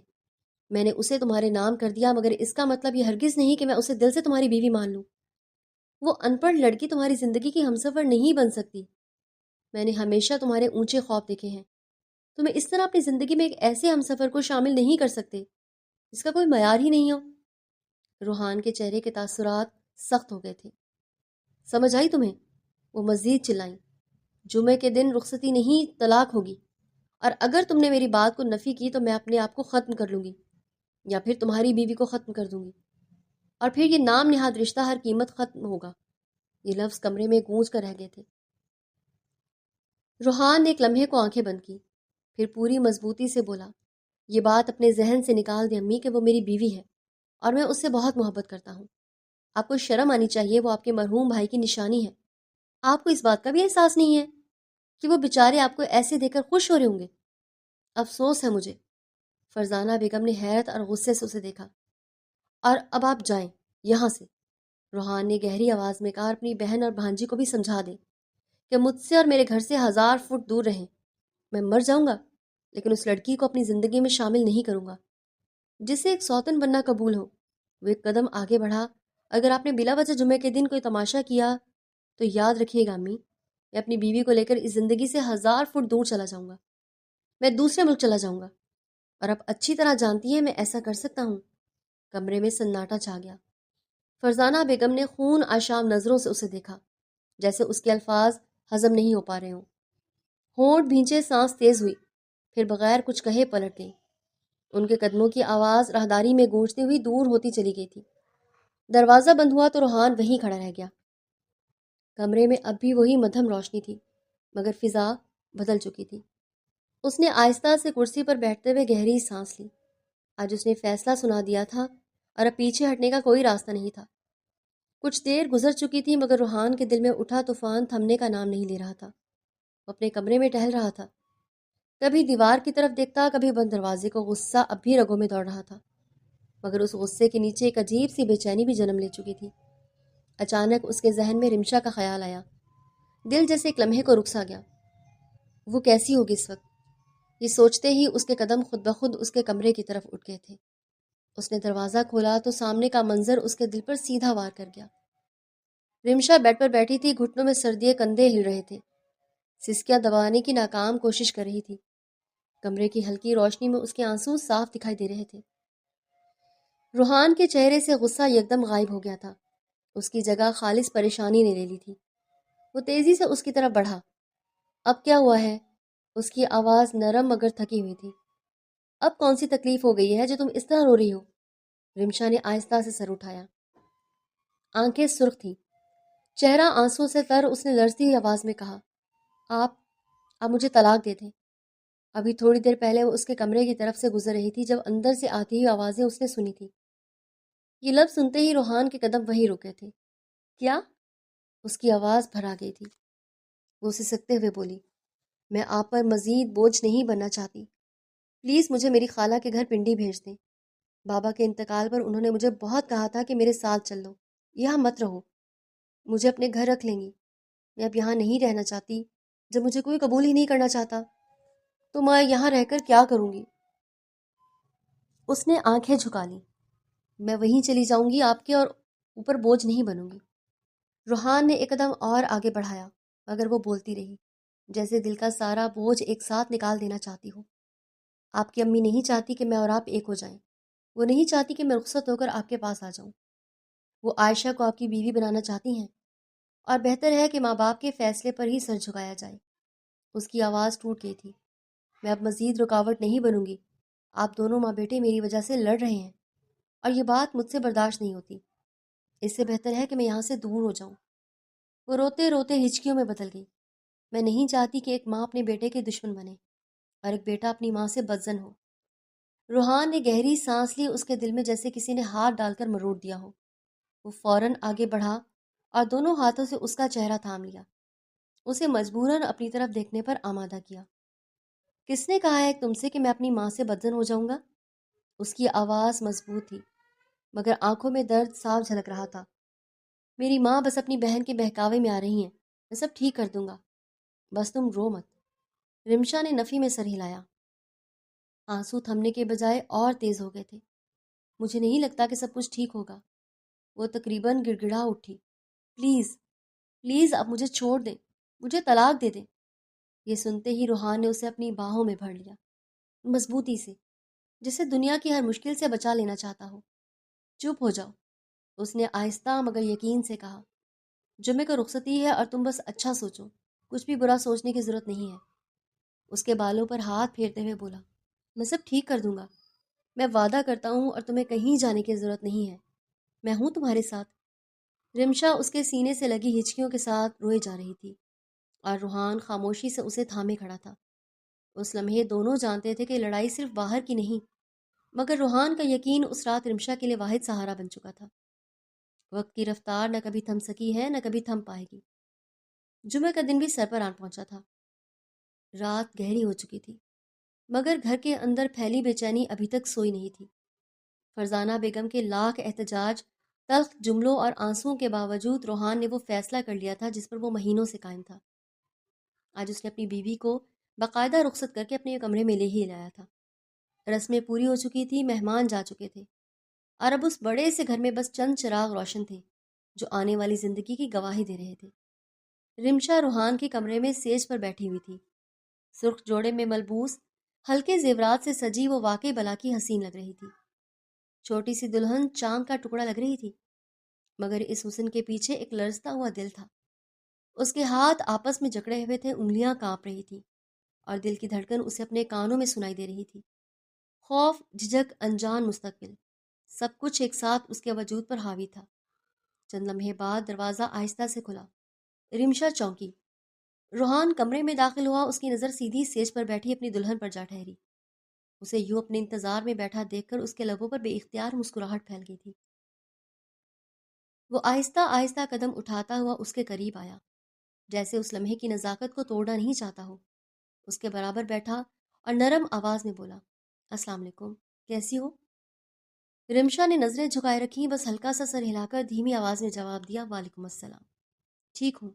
میں نے اسے تمہارے نام کر دیا، مگر اس کا مطلب یہ ہرگز نہیں کہ میں اسے دل سے تمہاری بیوی مان لوں۔ وہ ان پڑھ لڑکی تمہاری زندگی کی ہمسفر نہیں بن سکتی۔ میں نے ہمیشہ تمہارے اونچے خواب دیکھے ہیں، تمہیں اس طرح اپنی زندگی میں ایک ایسے ہمسفر کو شامل نہیں کر سکتے جس کا کوئی معیار ہی نہیں ہو۔ روحان کے چہرے کے تاثرات سخت ہو گئے تھے۔ سمجھ آئی تمہیں؟ وہ مزید چلائیں، جمعے کے دن رخصتی نہیں، طلاق ہوگی، اور اگر تم نے میری بات کو نفی کی تو میں اپنے آپ کو ختم کر لوں گی، یا پھر تمہاری بیوی کو ختم کر دوں گی، اور پھر یہ نام نہاد رشتہ ہر قیمت ختم ہوگا۔ یہ لفظ کمرے میں گونج کر رہ گئے تھے۔ روحان نے ایک لمحے کو آنکھیں بند کی، پھر پوری مضبوطی سے بولا، یہ بات اپنے ذہن سے نکال دیں امی کہ وہ میری بیوی ہے اور میں اس سے بہت محبت کرتا ہوں۔ آپ کو شرم آنی چاہیے، وہ آپ کے مرحوم بھائی کی نشانی ہے۔ آپ کو اس بات کا بھی احساس نہیں ہے کہ وہ بیچارے آپ کو ایسے دیکھ کر خوش ہو رہے ہوں گے؟ افسوس ہے مجھے۔ فرزانہ بیگم نے حیرت اور غصے سے اسے دیکھا۔ اور اب آپ جائیں یہاں سے، روحان نے گہری آواز میں کہا، اپنی بہن اور بھانجی کو بھی سمجھا دیں کہ مجھ سے اور میرے گھر سے 1000 فٹ دور رہیں۔ میں مر جاؤں گا لیکن اس لڑکی کو اپنی زندگی میں شامل نہیں کروں گا جسے ایک سوتن بننا قبول ہو۔ وہ ایک قدم آگے بڑھا، اگر آپ نے بلا وجہ جمعے کے دن کوئی تماشا کیا تو یاد رکھیے گا امی، میں اپنی بیوی کو لے کر اس زندگی سے 1000 فٹ دور چلا جاؤں گا، میں دوسرے ملک چلا جاؤں گا، اور اب اچھی طرح جانتی ہیں میں ایسا کر سکتا ہوں۔ کمرے میں سناٹا چھا گیا۔ فرزانہ بیگم نے خون آشام نظروں سے اسے دیکھا، جیسے اس کے الفاظ ہضم نہیں ہو پا رہے ہوں۔ ہونٹ بھینچے، سانس تیز ہوئی، پھر بغیر کچھ کہے پلٹ گئی۔ ان کے قدموں کی آواز راہداری میں گونجتی ہوئی دور ہوتی چلی گئی تھی۔ دروازہ بند ہوا تو روحان وہیں کھڑا رہ گیا۔ کمرے میں اب بھی وہی مدھم روشنی تھی، مگر فضا بدل چکی تھی۔ اس نے آہستہ سے کرسی پر بیٹھتے ہوئے گہری سانس لی۔ آج اس نے فیصلہ سنا دیا تھا اور اب پیچھے ہٹنے کا کوئی راستہ نہیں تھا۔ کچھ دیر گزر چکی تھی مگر روحان کے دل میں اٹھا طوفان تھمنے کا نام نہیں لے رہا تھا۔ وہ اپنے کمرے میں ٹہل رہا تھا، کبھی دیوار کی طرف دیکھتا، کبھی بند دروازے کو۔ غصہ اب بھی رگوں میں دوڑ رہا تھا، مگر اس غصے کے نیچے ایک عجیب سی بے چینی بھی جنم لے چکی تھی۔ اچانک اس کے ذہن میں رمشا کا خیال آیا۔ دل جیسے ایک لمحے کو رک سا گیا۔ وہ کیسی ہوگی اس وقت؟ یہ سوچتے ہی اس کے قدم خود بخود اس کے کمرے کی طرف اٹھ گئے تھے۔ اس نے دروازہ کھولا تو سامنے کا منظر اس کے دل پر سیدھا وار کر گیا۔ رمشا بیڈ پر بیٹھی تھی، گھٹنوں میں سردیے کندھے ہل رہے تھے، سسکیاں دبانے کی ناکام کوشش کر رہی تھی۔ کمرے کی ہلکی روشنی میں اس کے آنسو صاف دکھائی دے رہے تھے۔ روحان کے چہرے سے غصہ یکدم غائب ہو گیا تھا، اس کی جگہ خالص پریشانی نے لے لی تھی۔ وہ تیزی سے اس کی طرف بڑھا۔ اب کیا ہوا ہے؟ اس کی آواز نرم مگر تھکی ہوئی تھی۔ اب کون سی تکلیف ہو گئی ہے جو تم اس طرح رو رہی ہو؟ رمشا نے آہستہ سے سر اٹھایا۔ آنکھیں سرخ تھیں، چہرہ آنسوں سے تر۔ اس نے لرزتی ہوئی آواز میں کہا، آپ مجھے طلاق دے دیں۔ ابھی تھوڑی دیر پہلے وہ اس کے کمرے کی طرف سے گزر رہی تھی جب اندر سے آتی ہوئی آوازیں اس نے سنی تھی۔ یہ لفظ سنتے ہی روحان کے قدم وہیں رکے تھے۔ کیا؟ اس کی آواز بھر آ گئی تھی۔ وہ سسکتے ہوئے بولی، میں آپ پر مزید بوجھ نہیں بننا چاہتی، پلیز مجھے میری خالہ کے گھر پنڈی بھیج دیں۔ بابا کے انتقال پر انہوں نے مجھے بہت کہا تھا کہ میرے ساتھ چل لو، یہاں مت رہو، مجھے اپنے گھر رکھ لیں گی۔ میں اب یہاں نہیں رہنا چاہتی۔ جب مجھے کوئی قبول ہی نہیں کرنا چاہتا تو میں یہاں رہ کر کیا کروں گی؟ اس نے آنکھیں جھکا لیں۔ میں وہیں چلی جاؤں گی، آپ کے اور اوپر بوجھ نہیں بنوں گی۔ روحان نے ایک قدم اور آگے بڑھایا، مگر وہ بولتی رہی، جیسے دل کا سارا بوجھ ایک ساتھ نکال دینا چاہتی ہو۔ آپ کی امی نہیں چاہتی کہ میں اور آپ ایک ہو جائیں، وہ نہیں چاہتی کہ میں رخصت ہو کر آپ کے پاس آ جاؤں۔ وہ عائشہ کو آپ کی بیوی بنانا چاہتی ہیں، اور بہتر ہے کہ ماں باپ کے فیصلے پر ہی سر جھکایا جائے۔ اس کی آواز ٹوٹ گئی تھی۔ میں اب مزید رکاوٹ نہیں بنوں گی۔ آپ دونوں ماں بیٹے میری وجہ سے لڑ رہے ہیں اور یہ بات مجھ سے برداشت نہیں ہوتی۔ اس سے بہتر ہے کہ میں یہاں سے دور ہو جاؤں۔ وہ روتے روتے ہچکیوں میں بدل گئی۔ میں نہیں چاہتی کہ ایک ماں اپنے بیٹے کے دشمن بنے اور ایک بیٹا اپنی ماں سے بدظن ہو۔ روحان نے گہری سانس لی، اس کے دل میں جیسے کسی نے ہاتھ ڈال کر مروڑ دیا ہو۔ وہ فوراً آگے بڑھا اور دونوں ہاتھوں سے اس کا چہرہ تھام لیا، اسے مجبوراً اپنی طرف دیکھنے پر آمادہ کیا۔ کس نے کہا ہے تم سے کہ میں اپنی ماں سے بدظن ہو جاؤں گا؟ اس کی آواز مضبوط تھی، مگر آنکھوں میں درد صاف جھلک رہا تھا۔ میری ماں بس اپنی بہن کے بہکاوے میں آ رہی ہیں، میں سب ٹھیک کر دوں گا، بس تم رو مت۔ رمشا نے نفی میں سر ہلایا۔ آنسو تھمنے کے بجائے اور تیز ہو گئے تھے۔ مجھے نہیں لگتا کہ سب کچھ ٹھیک ہوگا۔ وہ تقریباً گڑ گڑا اٹھی۔ پلیز پلیز آپ مجھے چھوڑ دیں، مجھے طلاق دے دیں۔ یہ سنتے ہی روحان نے اسے اپنی باہوں میں بھر لیا، مضبوطی سے، جسے دنیا کی ہر مشکل سے بچا لینا چاہتا ہو۔ چپ ہو جاؤ، اس نے آہستہ مگر یقین سے کہا۔ جمعے کا رخصتی ہے اور تم بس اچھا سوچو، کچھ بھی برا سوچنے کی ضرورت نہیں ہے۔ اس کے بالوں پر ہاتھ پھیرتے ہوئے بولا، میں سب ٹھیک کر دوں گا، میں وعدہ کرتا ہوں، اور تمہیں کہیں جانے کی ضرورت نہیں ہے، میں ہوں تمہارے ساتھ۔ رمشا اس کے سینے سے لگی ہچکیوں کے ساتھ روئے جا رہی تھی، اور روحان خاموشی سے اسے تھامے کھڑا تھا۔ اس لمحے دونوں جانتے تھے کہ لڑائی صرف باہر کی نہیں، مگر روحان کا یقین اس رات رمشا کے لیے واحد سہارا بن چکا تھا۔ وقت کی رفتار نہ کبھی تھم سکی ہے، نہ کبھی تھم پائے گی۔ جمعہ کا دن بھی سر پر آن پہنچا تھا۔ رات گہری ہو چکی تھی، مگر گھر کے اندر پھیلی بے چینی ابھی تک سوئی نہیں تھی۔ فرزانہ بیگم کے لاکھ احتجاج، تلخ جملوں اور آنسوؤں کے باوجود روحان نے وہ فیصلہ کر لیا تھا جس پر وہ مہینوں سے قائم تھا۔ آج اس نے اپنی بیوی کو باقاعدہ رخصت کر کے اپنے کمرے میں لے ہی لایا تھا۔ رسمیں پوری ہو چکی تھی، مہمان جا چکے تھے، اور اب اس بڑے سے گھر میں بس چند چراغ روشن تھے جو آنے والی زندگی کی گواہی دے رہے تھے۔ رمشا روحان کے کمرے میں سیج پر بیٹھی ہوئی تھی۔ سرخ جوڑے میں ملبوس ہلکے زیورات سے سجی وہ واقعی بلا کی حسین لگ رہی تھی۔ چھوٹی سی دلہن چاند کا ٹکڑا لگ رہی تھی، مگر اس حسن کے پیچھے ایک لرزتا ہوا دل تھا۔ اس کے ہاتھ آپس میں جکڑے ہوئے تھے، انگلیاں کانپ رہی تھیں اور دل کی دھڑکن اسے اپنے کانوں میں سنائی دے رہی تھی۔ خوف، جھجک، انجان مستقبل، سب کچھ ایک ساتھ اس کے وجود پر حاوی تھا۔ چند لمحے بعد دروازہ آہستہ سے کھلا۔ رمشا چونکی۔ روحان کمرے میں داخل ہوا، اس کی نظر سیدھی سیج پر بیٹھی اپنی دلہن پر جا ٹھہری۔ اسے یوں اپنے انتظار میں بیٹھا دیکھ کر اس کے لبوں پر بے اختیار مسکراہٹ پھیل گئی تھی۔ وہ آہستہ آہستہ قدم اٹھاتا ہوا اس کے قریب آیا، جیسے اس لمحے کی نزاکت کو توڑنا نہیں چاہتا ہو۔ اس کے برابر بیٹھا اور نرم آواز میں بولا، السلام علیکم، کیسی ہو؟ رمشا نے نظریں جھکائے رکھی، بس ہلکا سا سر ہلا کر دھیمی آواز میں جواب دیا، وعلیکم السلام، ٹھیک ہوں۔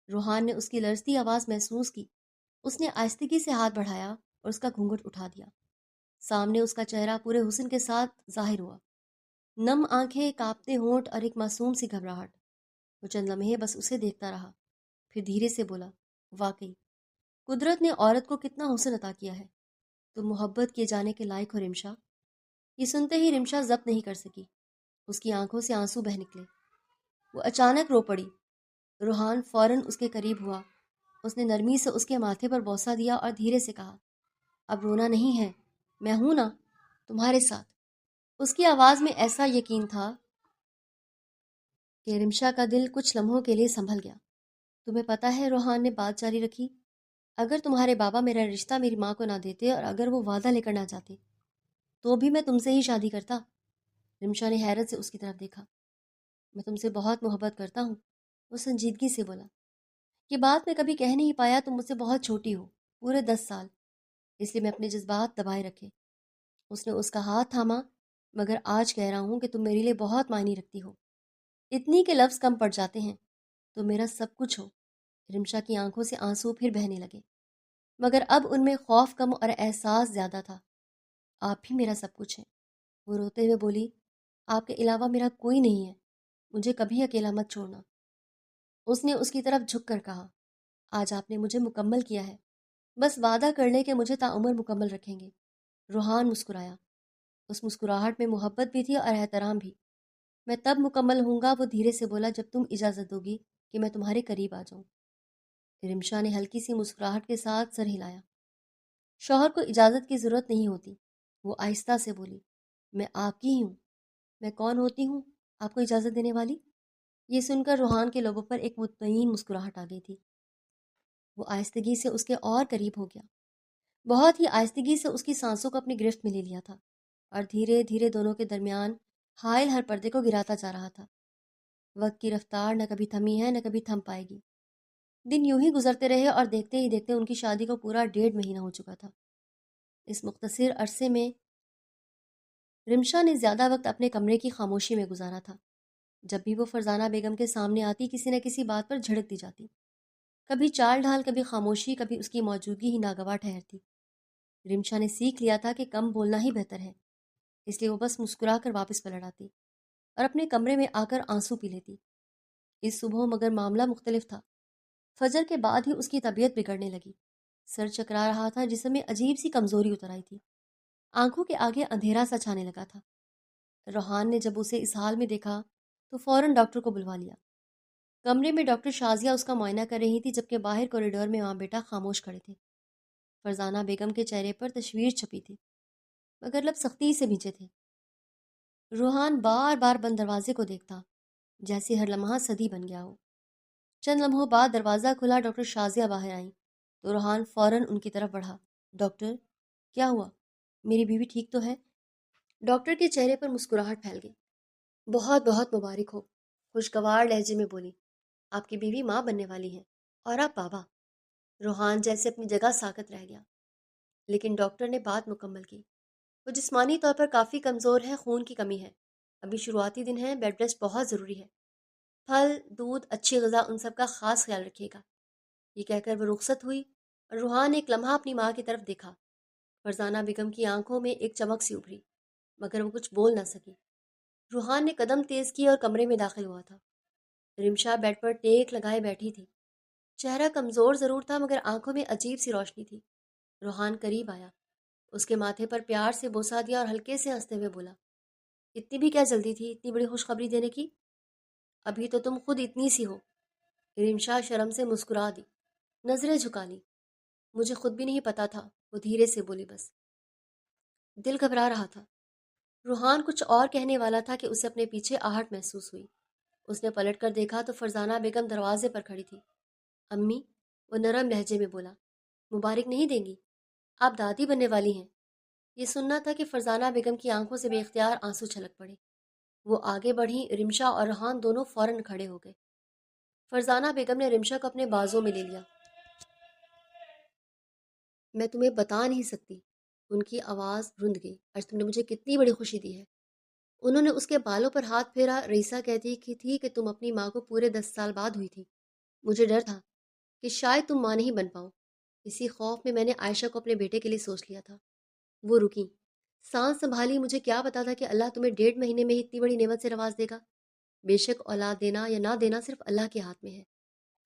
روحان نے اس کی لرزتی آواز محسوس کی۔ اس نے آہستگی سے ہاتھ بڑھایا اور اس کا گھونگھٹ اٹھا دیا۔ سامنے اس کا چہرہ پورے حسن کے ساتھ ظاہر ہوا، نم آنکھیں، کانپتے ہونٹ اور ایک معصوم سی گھبراہٹ۔ وہ چند لمحے بس اسے دیکھتا رہا، پھر دھیرے سے بولا، واقعی قدرت نے عورت کو کتنا حسن عطا کیا ہے، تم محبت کیے جانے کے لائق ہو رمشا۔ یہ سنتے ہی رمشا ضبط نہیں کر سکی، اس کی آنکھوں سے آنسو بہہ نکلے۔ وہ اچانک رو پڑی۔ روحان فوراً اس کے قریب ہوا، اس نے نرمی سے اس کے ماتھے پر بوسہ دیا اور دھیرے سے کہا، اب رونا نہیں ہے، میں ہوں نا تمہارے ساتھ۔ اس کی آواز میں ایسا یقین تھا کہ رمشا کا دل کچھ لمحوں کے لیے سنبھل گیا۔ تمہیں پتہ ہے، روحان نے بات جاری رکھی، اگر تمہارے بابا میرا رشتہ میری ماں کو نہ دیتے اور اگر وہ وعدہ لے کر نہ جاتے تو بھی میں تم سے ہی شادی کرتا۔ رمشا نے حیرت سے اس کی طرف دیکھا۔ میں تم سے بہت محبت کرتا ہوں، وہ سنجیدگی سے بولا۔ یہ بات میں کبھی کہہ نہیں پایا، تم مجھ سے بہت چھوٹی ہو، پورے 10 سال، اس لیے میں اپنے جذبات دبائے رکھے۔ اس نے اس کا ہاتھ تھاما، مگر آج کہہ رہا ہوں کہ تم میرے لیے بہت معنی رکھتی ہو، اتنی کہ لفظ کم پڑ جاتے ہیں، تو میرا سب کچھ ہو۔ رمشا کی آنکھوں سے آنسو پھر بہنے لگے، مگر اب ان میں خوف کم اور احساس زیادہ تھا۔ آپ ہی میرا سب کچھ ہے، وہ روتے ہوئے بولی، آپ کے علاوہ میرا کوئی نہیں ہے، مجھے کبھی اکیلا مت چھوڑنا۔ اس نے اس کی طرف جھک کر کہا، آج آپ نے مجھے مکمل کیا ہے، بس وعدہ کر لیں کہ مجھے تعمر مکمل رکھیں گے۔ روحان مسکرایا، اس مسکراہٹ میں محبت بھی تھی اور احترام بھی۔ میں تب مکمل ہوں گا، وہ دھیرے سے بولا، جب تم اجازت دو گی کہ میں تمہارے قریب آ جاؤں۔ رمشا نے ہلکی سی مسکراہٹ کے ساتھ سر ہلایا۔ شوہر کو اجازت کی ضرورت نہیں ہوتی، وہ آہستہ سے بولی، میں آپ کی ہی ہوں، میں کون ہوتی ہوں آپ کو اجازت دینے والی؟ یہ سن کر روحان کے لبوں پر ایک مطمئن مسکراہٹ آ گئی تھی۔ وہ آہستگی سے اس کے اور قریب ہو گیا، بہت ہی آہستگی سے اس کی سانسوں کو اپنی گرفت میں لے لیا تھا اور دھیرے دھیرے دونوں کے درمیان حائل ہر پردے کو گراتا جا رہا تھا۔ وقت کی رفتار نہ کبھی تھمی ہے نہ کبھی تھم پائے گی۔ دن یوں ہی گزرتے رہے اور دیکھتے ہی دیکھتے ان کی شادی کو پورا 1.5 مہینہ ہو چکا تھا۔ اس مختصر عرصے میں رمشا نے زیادہ وقت اپنے کمرے کی خاموشی میں گزارا تھا۔ جب بھی وہ فرزانہ بیگم کے سامنے آتی، کسی نہ کسی بات پر جھڑک دی جاتی، کبھی چال ڈھال، کبھی خاموشی، کبھی اس کی موجودگی ہی ناگوار ٹھہرتی۔ رمشا نے سیکھ لیا تھا کہ کم بولنا ہی بہتر ہے، اس لیے وہ بس مسکرا کر واپس پلٹ آتی اور اپنے کمرے میں آ کر آنسو پی لیتی۔ اس صبح مگر معاملہ مختلف تھا۔ فجر کے بعد ہی اس کی طبیعت بگڑنے لگی، سر چکرا رہا تھا، جسم میں عجیب سی کمزوری اتر آئی تھی، آنکھوں کے آگے اندھیرا سا چھانے لگا تھا۔ روحان نے جب اسے اس حال میں دیکھا تو فوراً ڈاکٹر کو بلوا لیا۔ کمرے میں ڈاکٹر شازیہ اس کا معائنہ کر رہی تھی، جبکہ باہر کوریڈور میں ماں بیٹا خاموش کھڑے تھے۔ فرزانہ بیگم کے چہرے پر تشویش چھپی تھی، مگر لب سختی سے بھینچے تھے۔ روحان بار بار بند دروازے کو دیکھتا، جیسے ہر لمحہ صدی بن گیا ہو۔ چند لمحوں بعد دروازہ کھلا، ڈاکٹر شازیہ باہر آئیں تو روحان فوراً ان کی طرف بڑھا۔ ڈاکٹر، کیا ہوا؟ میری بیوی ٹھیک تو ہے؟ ڈاکٹر کے چہرے پر مسکراہٹ پھیل گئی۔ بہت بہت مبارک ہو، خوشگوار لہجے میں بولی، آپ کی بیوی ماں بننے والی ہیں اور آپ بابا۔ روحان جیسے اپنی جگہ ساکت رہ گیا، لیکن ڈاکٹر نے بات مکمل کی، وہ جسمانی طور پر کافی کمزور ہے، خون کی کمی ہے، ابھی شروعاتی دن ہے، بیڈ ریسٹ بہت ضروری ہے، پھل، دودھ، اچھی غذا، ان سب کا خاص خیال رکھیے گا۔ یہ کہہ کر وہ رخصت ہوئی اور روحان نے ایک لمحہ اپنی ماں کی طرف دیکھا۔ فرزانہ بیگم کی آنکھوں میں ایک چمک سی ابھری، مگر وہ کچھ بول نہ سکی۔ روحان نے قدم تیز کیے اور کمرے میں داخل ہوا تھا۔ رمشا بیڈ پر ٹیک لگائے بیٹھی تھی، چہرہ کمزور ضرور تھا مگر آنکھوں میں عجیب سی روشنی تھی۔ روحان قریب آیا، اس کے ماتھے پر پیار سے بوسہ دیا اور ہلکے سے ہنستے ہوئے بولا، اتنی بھی کیا جلدی تھی اتنی بڑی خوشخبری دینے کی؟ ابھی تو تم خود اتنی سی ہو۔ رمشا شرم سے مسکرا دی، نظریں جھکا لی۔ مجھے خود بھی نہیں پتا تھا، وہ دھیرے سے بولی، بس دل گھبرا رہا تھا۔ روحان کچھ اور کہنے والا تھا کہ اسے اپنے پیچھے آہٹ محسوس ہوئی۔ اس نے پلٹ کر دیکھا تو فرزانہ بیگم دروازے پر کھڑی تھی۔ امی، وہ نرم لہجے میں بولا، مبارک نہیں دیں گی؟ آپ دادی بننے والی ہیں۔ یہ سننا تھا کہ فرزانہ بیگم کی آنکھوں سے بے اختیار آنسو چھلک پڑے۔ وہ آگے بڑھی، رمشا اور ریحان دونوں فوراً کھڑے ہو گئے۔ فرزانہ بیگم نے رمشا کو اپنے بازوں میں لے لیا۔ میں تمہیں بتا نہیں سکتی، ان کی آواز رند گئی، آج تم نے مجھے کتنی بڑی خوشی دی ہے۔ انہوں نے اس کے بالوں پر ہاتھ پھیرا۔ رئیسہ کہتی تھی کہ تم اپنی ماں کو پورے 10 سال بعد ہوئی تھی۔ مجھے ڈر تھا کہ شاید تم ماں نہیں بن پاؤ۔ اسی خوف میں نے عائشہ کو اپنے بیٹے کے لیے سوچ لیا تھا۔ وہ رکی، سانس سنبھالی۔ مجھے کیا پتا تھا کہ اللہ تمہیں 1.5 مہینے میں ہی اتنی بڑی نعمت سے نواز دے گا۔ بے شک اولاد دینا یا نہ دینا صرف اللہ کے ہاتھ میں ہے،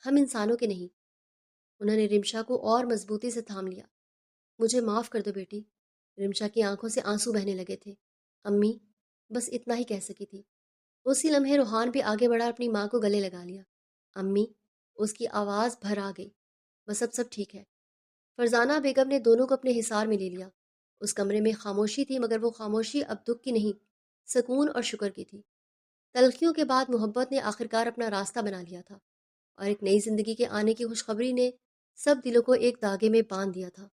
ہم انسانوں کے نہیں۔ انہوں نے رمشا کو اور مضبوطی سے تھام لیا۔ مجھے معاف کر دو بیٹی۔ رمشا کی آنکھوں سے آنسو بہنے لگے تھے۔ امی، بس اتنا ہی کہہ سکی تھی۔ اسی لمحے روحان بھی آگے بڑھا، اپنی ماں کو گلے لگا لیا۔ امی، اس کی آواز بھر آ گئی، بس اب سب ٹھیک ہے۔ فرزانہ بیگم نے دونوں کو اپنے حصار میں لے لیا۔ اس کمرے میں خاموشی تھی، مگر وہ خاموشی اب دکھ کی نہیں، سکون اور شکر کی تھی۔ تلخیوں کے بعد محبت نے آخرکار اپنا راستہ بنا لیا تھا، اور ایک نئی زندگی کے آنے کی خوشخبری نے سب دلوں کو ایک دھاگے میں باندھ دیا تھا۔